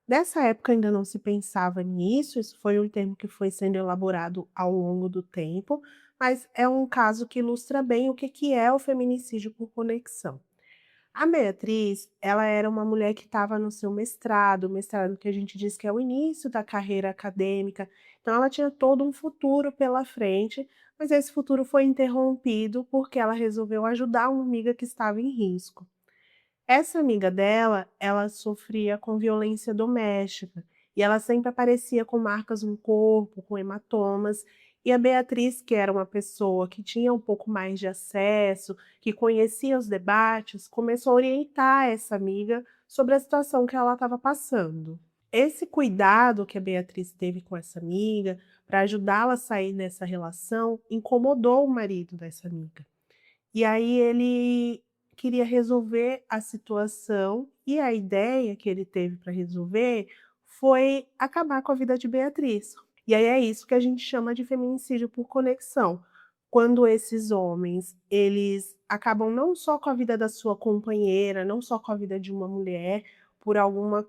Nessa época ainda não se pensava nisso, isso foi um termo que foi sendo elaborado ao longo do tempo, mas é um caso que ilustra bem o que é o feminicídio por conexão. A Beatriz, ela era uma mulher que estava no seu mestrado, o mestrado que a gente diz que é o início da carreira acadêmica, então ela tinha todo um futuro pela frente, mas esse futuro foi interrompido porque ela resolveu ajudar uma amiga que estava em risco. Essa amiga dela, ela sofria com violência doméstica e ela sempre aparecia com marcas no corpo, com hematomas. E a Beatriz, que era uma pessoa que tinha um pouco mais de acesso, que conhecia os debates, começou a orientar essa amiga sobre a situação que ela estava passando. Esse cuidado que a Beatriz teve com essa amiga, para ajudá-la a sair dessa relação, incomodou o marido dessa amiga. E aí ele queria resolver a situação e a ideia que ele teve para resolver foi acabar com a vida de Beatriz. E aí é isso que a gente chama de feminicídio por conexão. Quando esses homens, eles acabam não só com a vida da sua companheira, não só com a vida de uma mulher, por alguma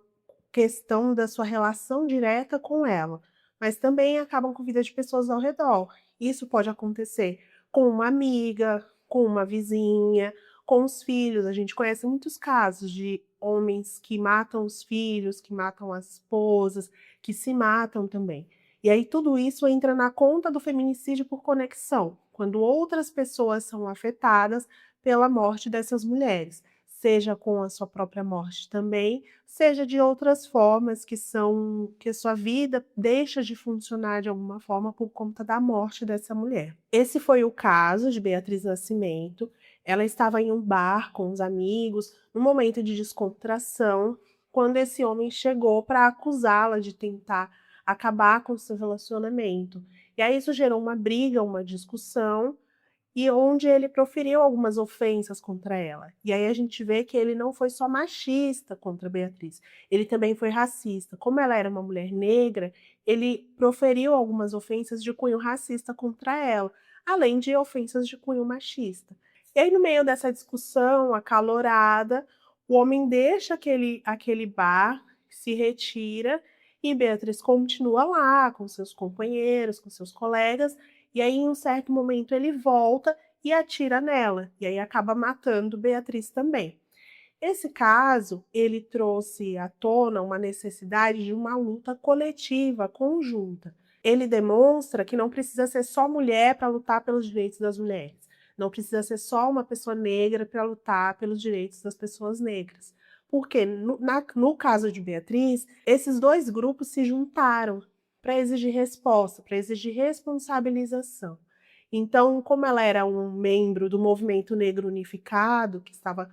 questão da sua relação direta com ela, mas também acabam com a vida de pessoas ao redor. Isso pode acontecer com uma amiga, com uma vizinha, com os filhos. A gente conhece muitos casos de homens que matam os filhos, que matam as esposas, que se matam também. E aí tudo isso entra na conta do feminicídio por conexão, quando outras pessoas são afetadas pela morte dessas mulheres, seja com a sua própria morte também, seja de outras formas que a sua vida deixa de funcionar de alguma forma por conta da morte dessa mulher. Esse foi o caso de Beatriz Nascimento. Ela estava em um bar com os amigos, num momento de descontração, quando esse homem chegou para acusá-la de tentar acabar com o seu relacionamento. E aí isso gerou uma briga, uma discussão, e onde ele proferiu algumas ofensas contra ela. E aí a gente vê que ele não foi só machista contra a Beatriz, ele também foi racista. Como ela era uma mulher negra, ele proferiu algumas ofensas de cunho racista contra ela, além de ofensas de cunho machista. E aí, no meio dessa discussão acalorada, o homem deixa aquele bar, se retira, e Beatriz continua lá com seus companheiros, com seus colegas, e aí, em um certo momento, ele volta e atira nela, e aí acaba matando Beatriz também. Esse caso, ele trouxe à tona uma necessidade de uma luta coletiva, conjunta. Ele demonstra que não precisa ser só mulher para lutar pelos direitos das mulheres. Não precisa ser só uma pessoa negra para lutar pelos direitos das pessoas negras. Porque, no caso de Beatriz, esses dois grupos se juntaram para exigir resposta, para exigir responsabilização. Então, como ela era um membro do Movimento Negro Unificado, que estava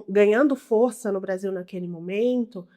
ganhando força no Brasil naquele momento,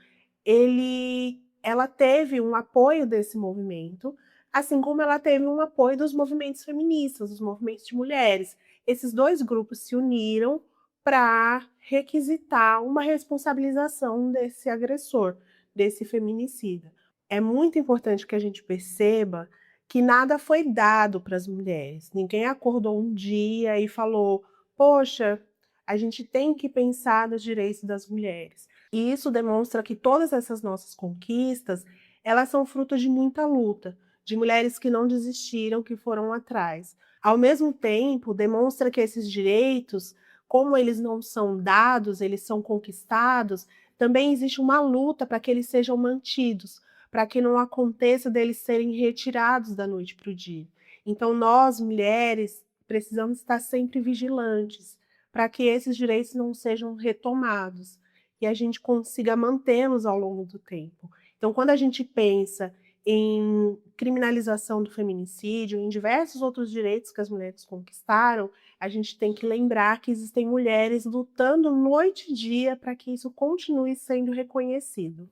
ela teve um apoio desse movimento, assim como ela teve um apoio dos movimentos feministas, dos movimentos de mulheres. Esses dois grupos se uniram para requisitar uma responsabilização desse agressor, desse feminicida. É muito importante que a gente perceba que nada foi dado para as mulheres. Ninguém acordou um dia e falou: poxa, a gente tem que pensar nos direitos das mulheres. E isso demonstra que todas essas nossas conquistas, elas são fruto de muita luta, de mulheres que não desistiram, que foram atrás. Ao mesmo tempo, demonstra que esses direitos, como eles não são dados, eles são conquistados, também existe uma luta para que eles sejam mantidos, para que não aconteça deles serem retirados da noite para o dia. Então, nós, mulheres, precisamos estar sempre vigilantes para que esses direitos não sejam retomados e a gente consiga mantê-los ao longo do tempo. Então, quando a gente pensa em criminalização do feminicídio, em diversos outros direitos que as mulheres conquistaram, a gente tem que lembrar que existem mulheres lutando noite e dia para que isso continue sendo reconhecido.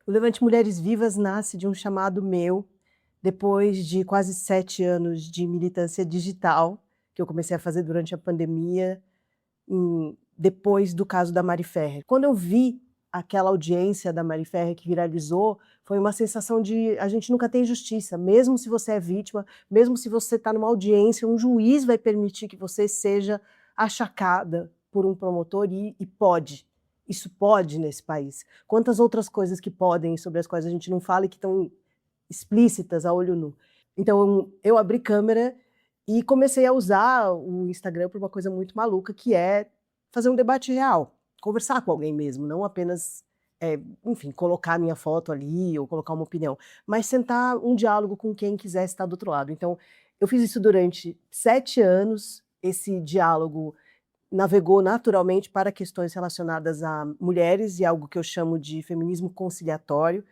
O Levante Mulheres Vivas nasce de um chamado meu, depois de quase 7 anos de militância digital, que eu comecei a fazer durante a pandemia, depois do caso da Mari Ferrer. Quando eu vi aquela audiência da Mari Ferrer que viralizou, foi uma sensação de a gente nunca tem justiça, mesmo se você é vítima, mesmo se você está numa audiência, um juiz vai permitir que você seja achacada por um promotor e pode. Isso pode nesse país. Quantas outras coisas que podem, sobre as quais a gente não fala e que estão explícitas a olho nu. Então, eu abri câmera e comecei a usar o Instagram para uma coisa muito maluca, que é fazer um debate real, conversar com alguém mesmo, não apenas, enfim, colocar minha foto ali ou colocar uma opinião, mas sentar um diálogo com quem quisesse estar do outro lado. Então, eu fiz isso durante 7 anos, esse diálogo navegou naturalmente para questões relacionadas a mulheres e algo que eu chamo de feminismo conciliatório,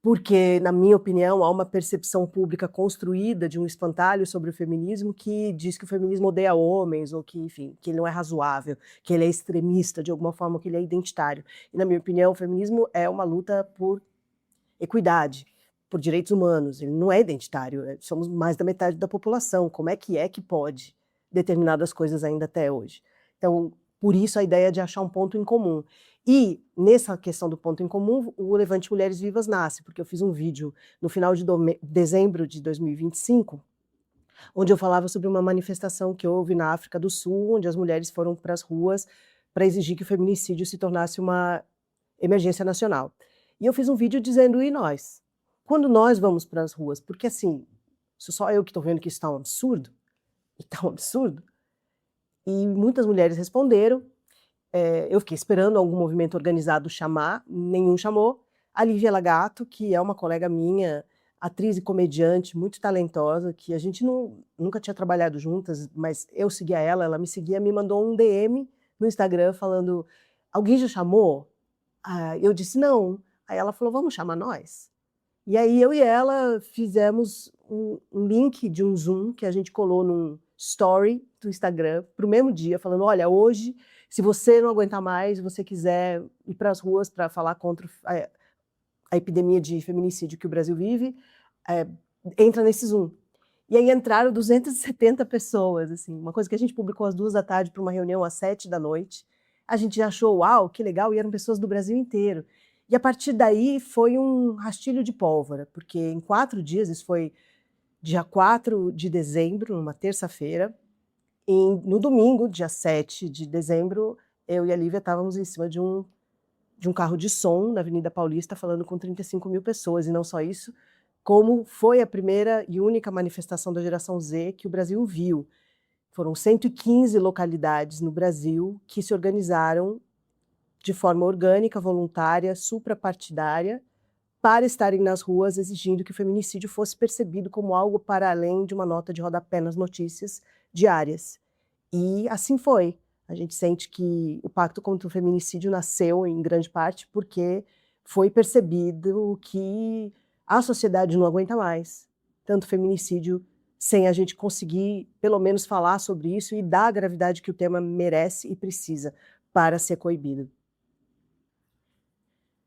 porque, na minha opinião, há uma percepção pública construída de um espantalho sobre o feminismo que diz que o feminismo odeia homens, ou que, enfim, que ele não é razoável, que ele é extremista de alguma forma, que ele é identitário. E, na minha opinião, o feminismo é uma luta por equidade, por direitos humanos. Ele não é identitário, somos mais da metade da população. Como é que pode determinadas coisas ainda até hoje? Então, por isso a ideia de achar um ponto em comum. E, nessa questão do ponto em comum, o Levante Mulheres Vivas nasce, porque eu fiz um vídeo no final de dezembro de 2025, onde eu falava sobre uma manifestação que houve na África do Sul, onde as mulheres foram para as ruas para exigir que o feminicídio se tornasse uma emergência nacional. E eu fiz um vídeo dizendo, e nós? Quando nós vamos para as ruas? Porque, assim, sou só eu que estou vendo que isso está um absurdo? E está um absurdo? E muitas mulheres responderam. Eu fiquei esperando algum movimento organizado chamar, nenhum chamou. A Lívia Lagato, que é uma colega minha, atriz e comediante, muito talentosa, que a gente nunca tinha trabalhado juntas, mas eu seguia ela, ela me seguia, me mandou um DM no Instagram falando, alguém já chamou? Eu disse, não. Aí ela falou, vamos chamar nós? E aí eu e ela fizemos um link de um Zoom que a gente colou num story do Instagram para o mesmo dia, falando, olha, hoje, se você não aguentar mais, se você quiser ir para as ruas para falar contra a epidemia de feminicídio que o Brasil vive, entra nesse Zoom. E aí entraram 270 pessoas, assim, uma coisa que a gente publicou às 2 da tarde para uma reunião às 7 da noite. A gente achou, uau, que legal, e eram pessoas do Brasil inteiro. E a partir daí foi um rastilho de pólvora, porque em 4 dias, isso foi dia 4 de dezembro, numa terça-feira, e no domingo, dia 7 de dezembro, eu e a Lívia estávamos em cima de um carro de som na Avenida Paulista, falando com 35 mil pessoas, e não só isso, como foi a primeira e única manifestação da geração Z que o Brasil viu. Foram 115 localidades no Brasil que se organizaram de forma orgânica, voluntária, suprapartidária, para estarem nas ruas exigindo que o feminicídio fosse percebido como algo para além de uma nota de rodapé nas notícias diárias. E assim foi. A gente sente que o Pacto contra o Feminicídio nasceu, em grande parte, porque foi percebido que a sociedade não aguenta mais tanto feminicídio sem a gente conseguir, pelo menos, falar sobre isso e dar a gravidade que o tema merece e precisa para ser coibido.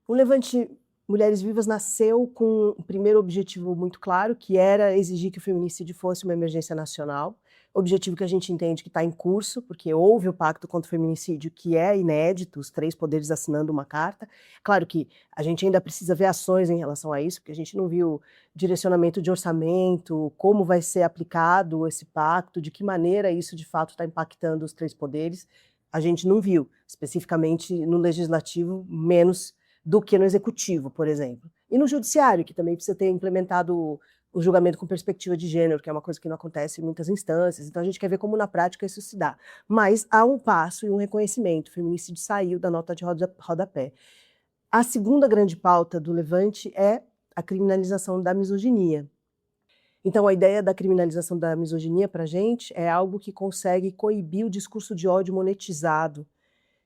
O Levante Mulheres Vivas nasceu com o primeiro objetivo muito claro, que era exigir que o feminicídio fosse uma emergência nacional, objetivo que a gente entende que está em curso, porque houve o Pacto contra o Feminicídio, que é inédito, os 3 poderes assinando uma carta. Claro que a gente ainda precisa ver ações em relação a isso, porque a gente não viu direcionamento de orçamento, como vai ser aplicado esse pacto, de que maneira isso de fato está impactando os 3 poderes. A gente não viu, especificamente no legislativo, menos do que no executivo, por exemplo. E no judiciário, que também precisa ter implementado o julgamento com perspectiva de gênero, que é uma coisa que não acontece em muitas instâncias. Então a gente quer ver como na prática isso se dá. Mas há um passo e um reconhecimento. O feminicídio saiu da nota de rodapé. A segunda grande pauta do Levante é a criminalização da misoginia. Então a ideia da criminalização da misoginia para a gente é algo que consegue coibir o discurso de ódio monetizado,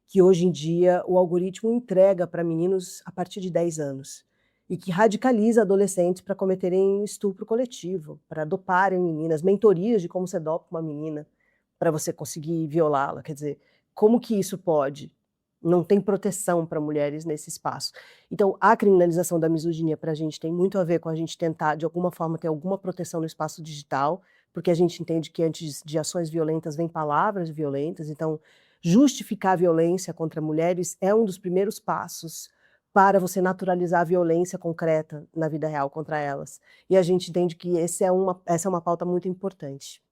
que hoje em dia o algoritmo entrega para meninos a partir de 10 anos e que radicaliza adolescentes para cometerem estupro coletivo, para doparem meninas, mentorias de como você dopa uma menina para você conseguir violá-la. Quer dizer, como que isso pode? Não tem proteção para mulheres nesse espaço. Então, a criminalização da misoginia para a gente tem muito a ver com a gente tentar, de alguma forma, ter alguma proteção no espaço digital, porque a gente entende que antes de ações violentas vem palavras violentas, então justificar a violência contra mulheres é um dos primeiros passos para você naturalizar a violência concreta na vida real contra elas. E a gente entende que essa é uma pauta muito importante.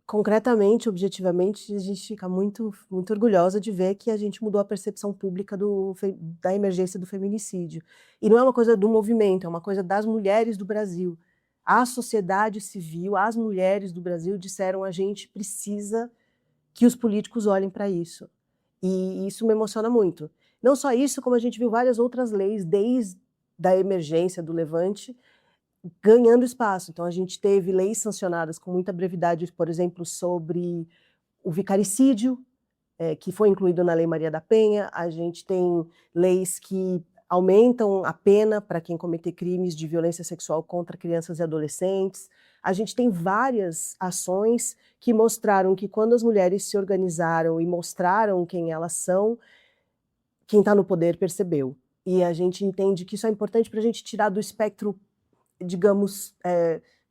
concretamente, objetivamente, a gente fica muito, muito orgulhosa de ver que a gente mudou a percepção pública da emergência do feminicídio. E não é uma coisa do movimento, é uma coisa das mulheres do Brasil. A sociedade civil, as mulheres do Brasil disseram: a gente precisa que os políticos olhem para isso. E isso me emociona muito. Não só isso, como a gente viu várias outras leis desde a emergência do Levante ganhando espaço. Então, a gente teve leis sancionadas com muita brevidade, por exemplo, sobre o vicaricídio, que foi incluído na Lei Maria da Penha. A gente tem leis que aumentam a pena para quem cometer crimes de violência sexual contra crianças e adolescentes. A gente tem várias ações que mostraram que quando as mulheres se organizaram e mostraram quem elas são, quem está no poder percebeu. E a gente entende que isso é importante para a gente tirar do espectro, digamos,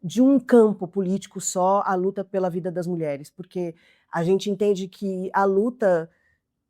de um campo político só, a luta pela vida das mulheres, porque a gente entende que a luta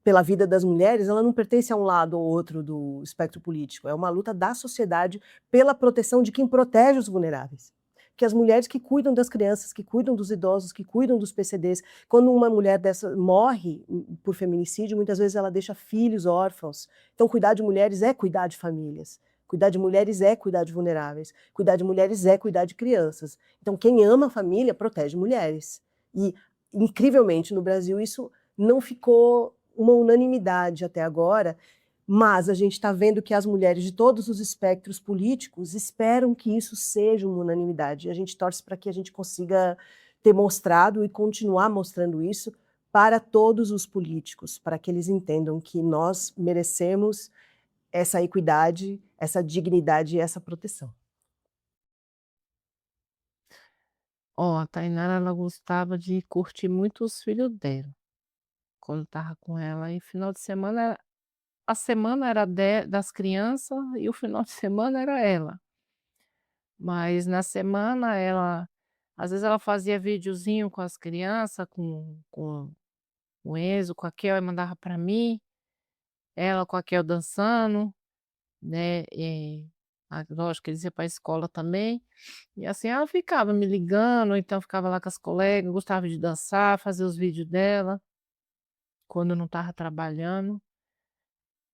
pela vida das mulheres, ela não pertence a um lado ou outro do espectro político, é uma luta da sociedade pela proteção de quem protege os vulneráveis. Que as mulheres que cuidam das crianças, que cuidam dos idosos, que cuidam dos PCDs, quando uma mulher dessa morre por feminicídio, muitas vezes ela deixa filhos órfãos. Então, cuidar de mulheres é cuidar de famílias. Cuidar de mulheres é cuidar de vulneráveis. Cuidar de mulheres é cuidar de crianças. Então, quem ama a família protege mulheres. E, incrivelmente, no Brasil, isso não ficou uma unanimidade até agora, mas a gente está vendo que as mulheres de todos os espectros políticos esperam que isso seja uma unanimidade. E a gente torce para que a gente consiga ter mostrado e continuar mostrando isso para todos os políticos, para que eles entendam que nós merecemos essa equidade, essa dignidade e essa proteção. Ó, a Tainara, ela gostava de curtir muito os filhos dela, quando estava com ela. E final de semana, a semana era das crianças e o final de semana era ela. Mas na semana às vezes ela fazia videozinho com as crianças, com o Enzo, com a Kel, e mandava para mim, ela com a Kel dançando, né? Lógico que eles iam para a escola também. E assim ela ficava me ligando, ou então ficava lá com as colegas, gostava de dançar, fazer os vídeos dela, quando não estava trabalhando.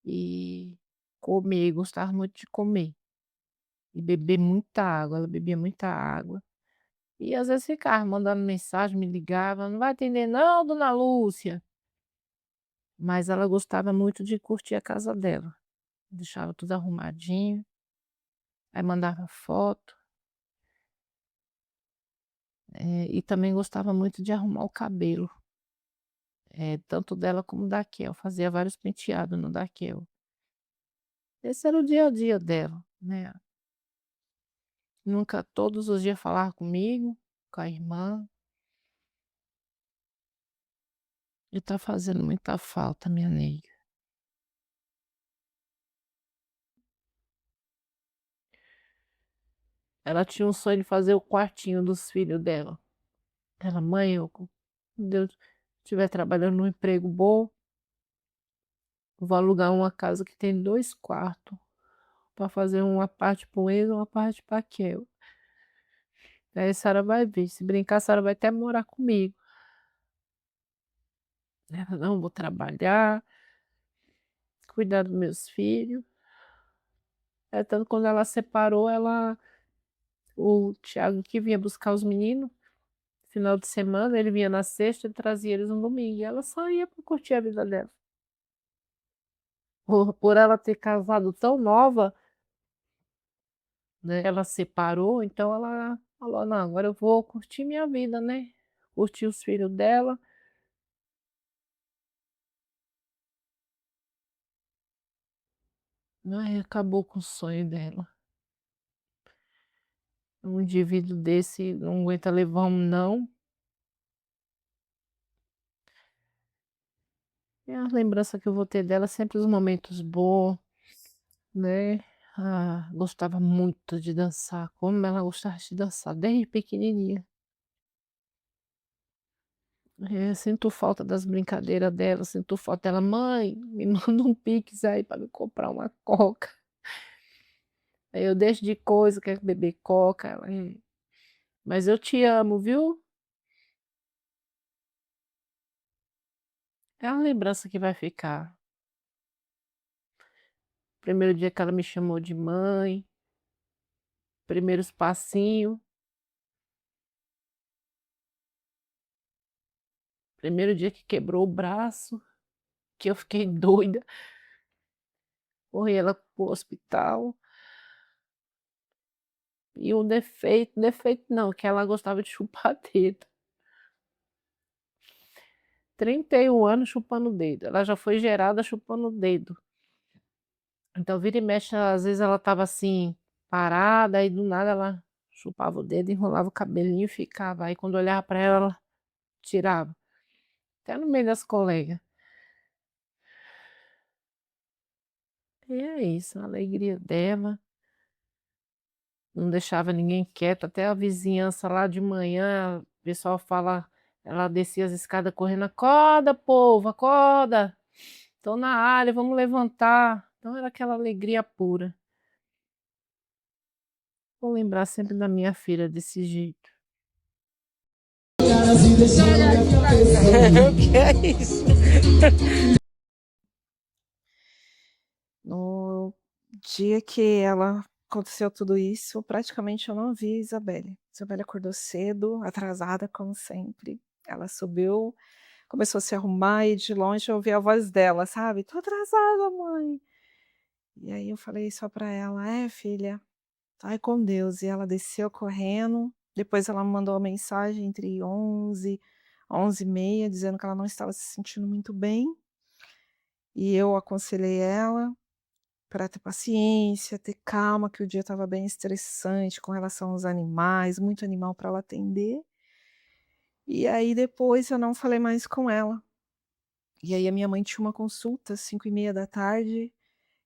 E comer, gostava muito de comer. E beber muita água, ela bebia muita água. E às vezes ficava mandando mensagem, me ligava: "Não vai atender não, dona Lúcia?". Mas ela gostava muito de curtir a casa dela. Deixava tudo arrumadinho, aí mandava foto. E também gostava muito de arrumar o cabelo. Tanto dela como da Kel, fazia vários penteados no da Kel. Esse era o dia a dia dela, né. Nunca todos os dias falava comigo, com a irmã. E tá fazendo muita falta, minha nega. Ela tinha um sonho de fazer o quartinho dos filhos dela. Ela: "Mãe, quando Deus estiver trabalhando num emprego bom, eu vou alugar uma casa que tem 2 quartos, para fazer uma parte para o Enzo e uma parte para a Kel. Aí a senhora vai ver, se brincar a senhora vai até morar comigo". Ela: "Não, vou trabalhar, cuidar dos meus filhos". Tanto quando ela separou, o Thiago que vinha buscar os meninos, final de semana, ele vinha na sexta e trazia eles no domingo, e ela só ia para curtir a vida dela. Por ela ter casado tão nova, né, ela separou, então ela falou: "Não, agora eu vou curtir minha vida, né, curtir os filhos dela". Ai, acabou com o sonho dela. Um indivíduo desse não aguenta levar um "não". É a lembrança que eu vou ter dela, sempre os momentos bons, né. Gostava muito de dançar, como ela gostava de dançar, desde pequenininha. Sinto falta das brincadeiras dela, sinto falta dela: "Mãe, me manda um pix aí para me comprar uma coca". Aí eu deixo de coisa, quero beber coca, ela: "Mas eu te amo, viu". É uma lembrança que vai ficar. Primeiro dia que ela me chamou de mãe, primeiros passinhos, primeiro dia que quebrou o braço, que eu fiquei doida, corri ela pro hospital. E o defeito não, que ela gostava de chupar dedo. 31 anos chupando o dedo, ela já foi gerada chupando o dedo. Então vira e mexe, às vezes ela estava assim, parada, aí do nada ela chupava o dedo, enrolava o cabelinho e ficava. Aí quando eu olhava para ela, ela tirava. Até no meio das colegas. E é isso, a alegria dela. Não deixava ninguém quieto, até a vizinhança lá de manhã, o pessoal fala, ela descia as escadas correndo, acorda, povo, acorda, estão na área, vamos levantar. Então era aquela alegria pura. Vou lembrar sempre da minha filha desse jeito. O que é isso? No dia que aconteceu tudo isso, praticamente eu não vi Isabelle. Isabelle acordou cedo, atrasada como sempre. Ela subiu, começou a se arrumar e de longe eu ouvi a voz dela, sabe? Tô atrasada, mãe. E aí eu falei só pra ela, filha, vai com Deus. E ela desceu correndo. Depois ela me mandou uma mensagem entre 11 e 11h30, dizendo que ela não estava se sentindo muito bem. E eu aconselhei ela para ter paciência, ter calma, que o dia estava bem estressante com relação aos animais, muito animal para ela atender. E aí depois eu não falei mais com ela. E aí a minha mãe tinha uma consulta às 5h30 da tarde.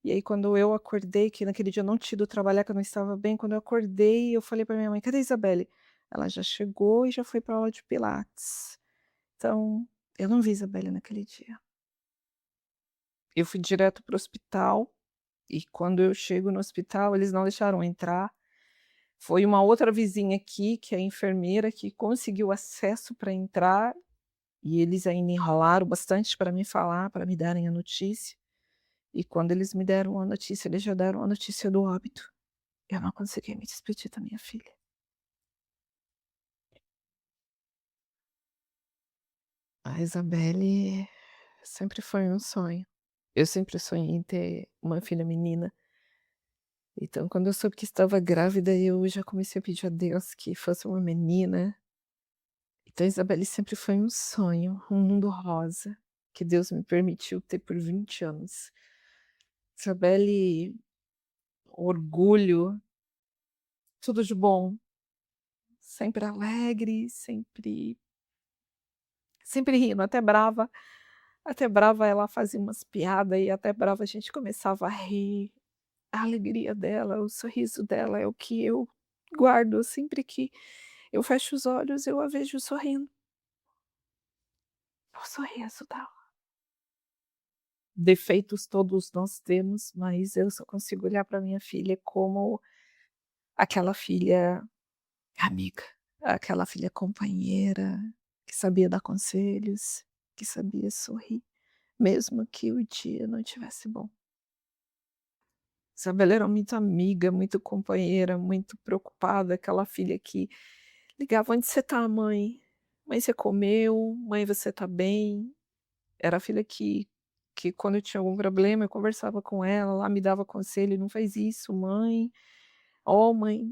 E aí quando eu acordei, que naquele dia eu não tinha ido trabalhar, que eu não estava bem, quando eu acordei, eu falei para minha mãe, cadê a Isabelle? Ela já chegou e já foi para aula de pilates. Então, eu não vi a Isabelle naquele dia. Eu fui direto para o hospital. E quando eu chego no hospital, eles não deixaram entrar. Foi uma outra vizinha aqui, que é a enfermeira, que conseguiu acesso para entrar. E eles ainda enrolaram bastante para me falar, para me darem a notícia. E quando eles me deram a notícia, eles já deram a notícia do óbito. Eu não consegui me despedir da minha filha. A Isabelle sempre foi um sonho. Eu sempre sonhei em ter uma filha menina. Então, quando eu soube que estava grávida, eu já comecei a pedir a Deus que fosse uma menina. Então, a Isabelle sempre foi um sonho, um mundo rosa, que Deus me permitiu ter por 20 anos. Isabelle, orgulho, tudo de bom. Sempre alegre, sempre rindo, até brava. Até brava ela fazia umas piadas e até brava a gente começava a rir. A alegria dela, o sorriso dela é o que eu guardo. Sempre que eu fecho os olhos, eu a vejo sorrindo. O sorriso dela. Defeitos todos nós temos, mas eu só consigo olhar para minha filha como aquela filha amiga, aquela filha companheira, que sabia dar conselhos, que sabia sorrir, mesmo que o dia não estivesse bom. Isabela era muito amiga, muito companheira, muito preocupada, aquela filha que ligava: "Onde você tá, mãe? Mãe, você comeu? Mãe, você tá bem?". Era a filha que quando eu tinha algum problema, eu conversava com ela, ela me dava conselho: "Não faz isso, mãe. Ó, mãe,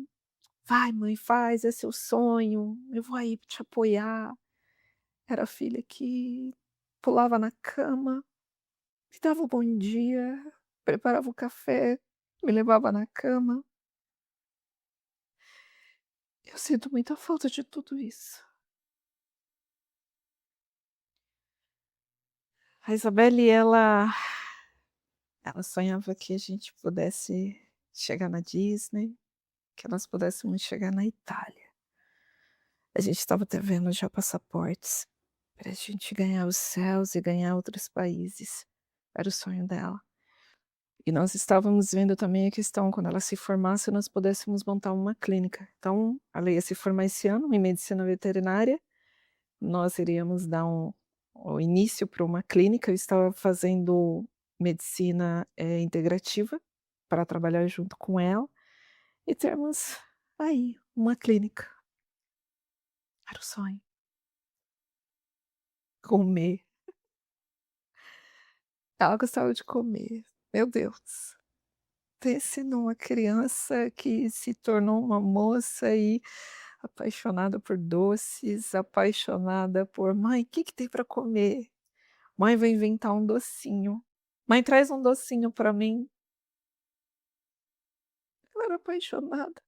vai, mãe, faz, é seu sonho, eu vou aí te apoiar". Era a filha que pulava na cama, me dava um bom dia, preparava o café, me levava na cama. Eu sinto muita falta de tudo isso. A Isabelle, ela sonhava que a gente pudesse chegar na Disney, que nós pudéssemos chegar na Itália. A gente estava até vendo já passaportes para a gente ganhar os céus e ganhar outros países. Era o sonho dela. E nós estávamos vendo também a questão, quando ela se formasse, nós pudéssemos montar uma clínica. Então, ela ia se formar esse ano em medicina veterinária. Nós iríamos dar o início para uma clínica. Eu estava fazendo medicina integrativa para trabalhar junto com ela e termos aí uma clínica. Era o sonho. Comer. Ela gostava de comer. Meu Deus. Pense numa criança que se tornou uma moça e apaixonada por doces, apaixonada por mãe, o que tem para comer? Mãe, vai inventar um docinho. Mãe, traz um docinho para mim. Ela era apaixonada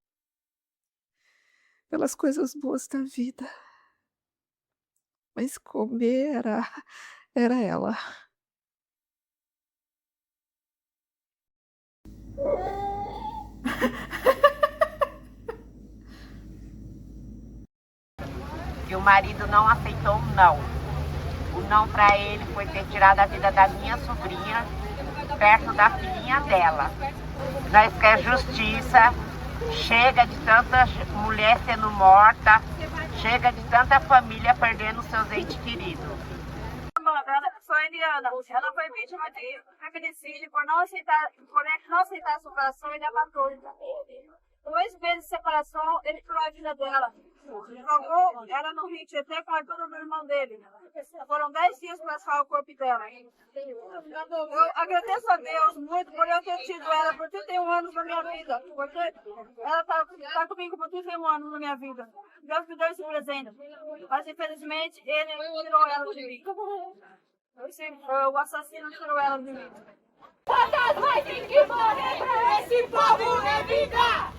pelas coisas boas da vida. Mas comer era ela. E o marido não aceitou o não. O não para ele foi ter tirado a vida da minha sobrinha, perto da filhinha dela. Nós queremos justiça, chega de tanta mulher sendo morta, chega de tanta família perdendo seus entes queridos. Sou Eliana, ela foi vítima de feminicídio por não aceitar a separação e matou. 2 meses de separação, ele tirou a vida dela. Jogou ela no Rio Tietê com a ajuda do irmão dele. Foram 10 dias para achar o corpo dela. Eu agradeço a Deus muito por eu ter tido ela por 31 anos na minha vida. Porque ela está comigo por 31 anos na minha vida. Deus me deu esse presente. Mas infelizmente ele tirou ela de mim. O assassino tirou ela de mim. Quantas mães tem que morrer pra esse povo revidar?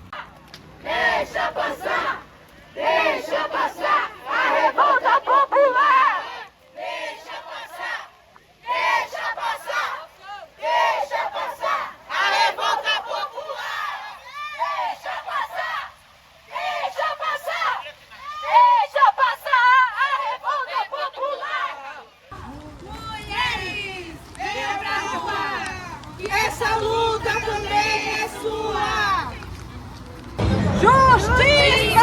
Deixa passar a revolta popular. Deixa passar a revolta popular. Deixa passar a revolta popular. Mulheres, venham pra rua, que essa luta também é sua. Justiça!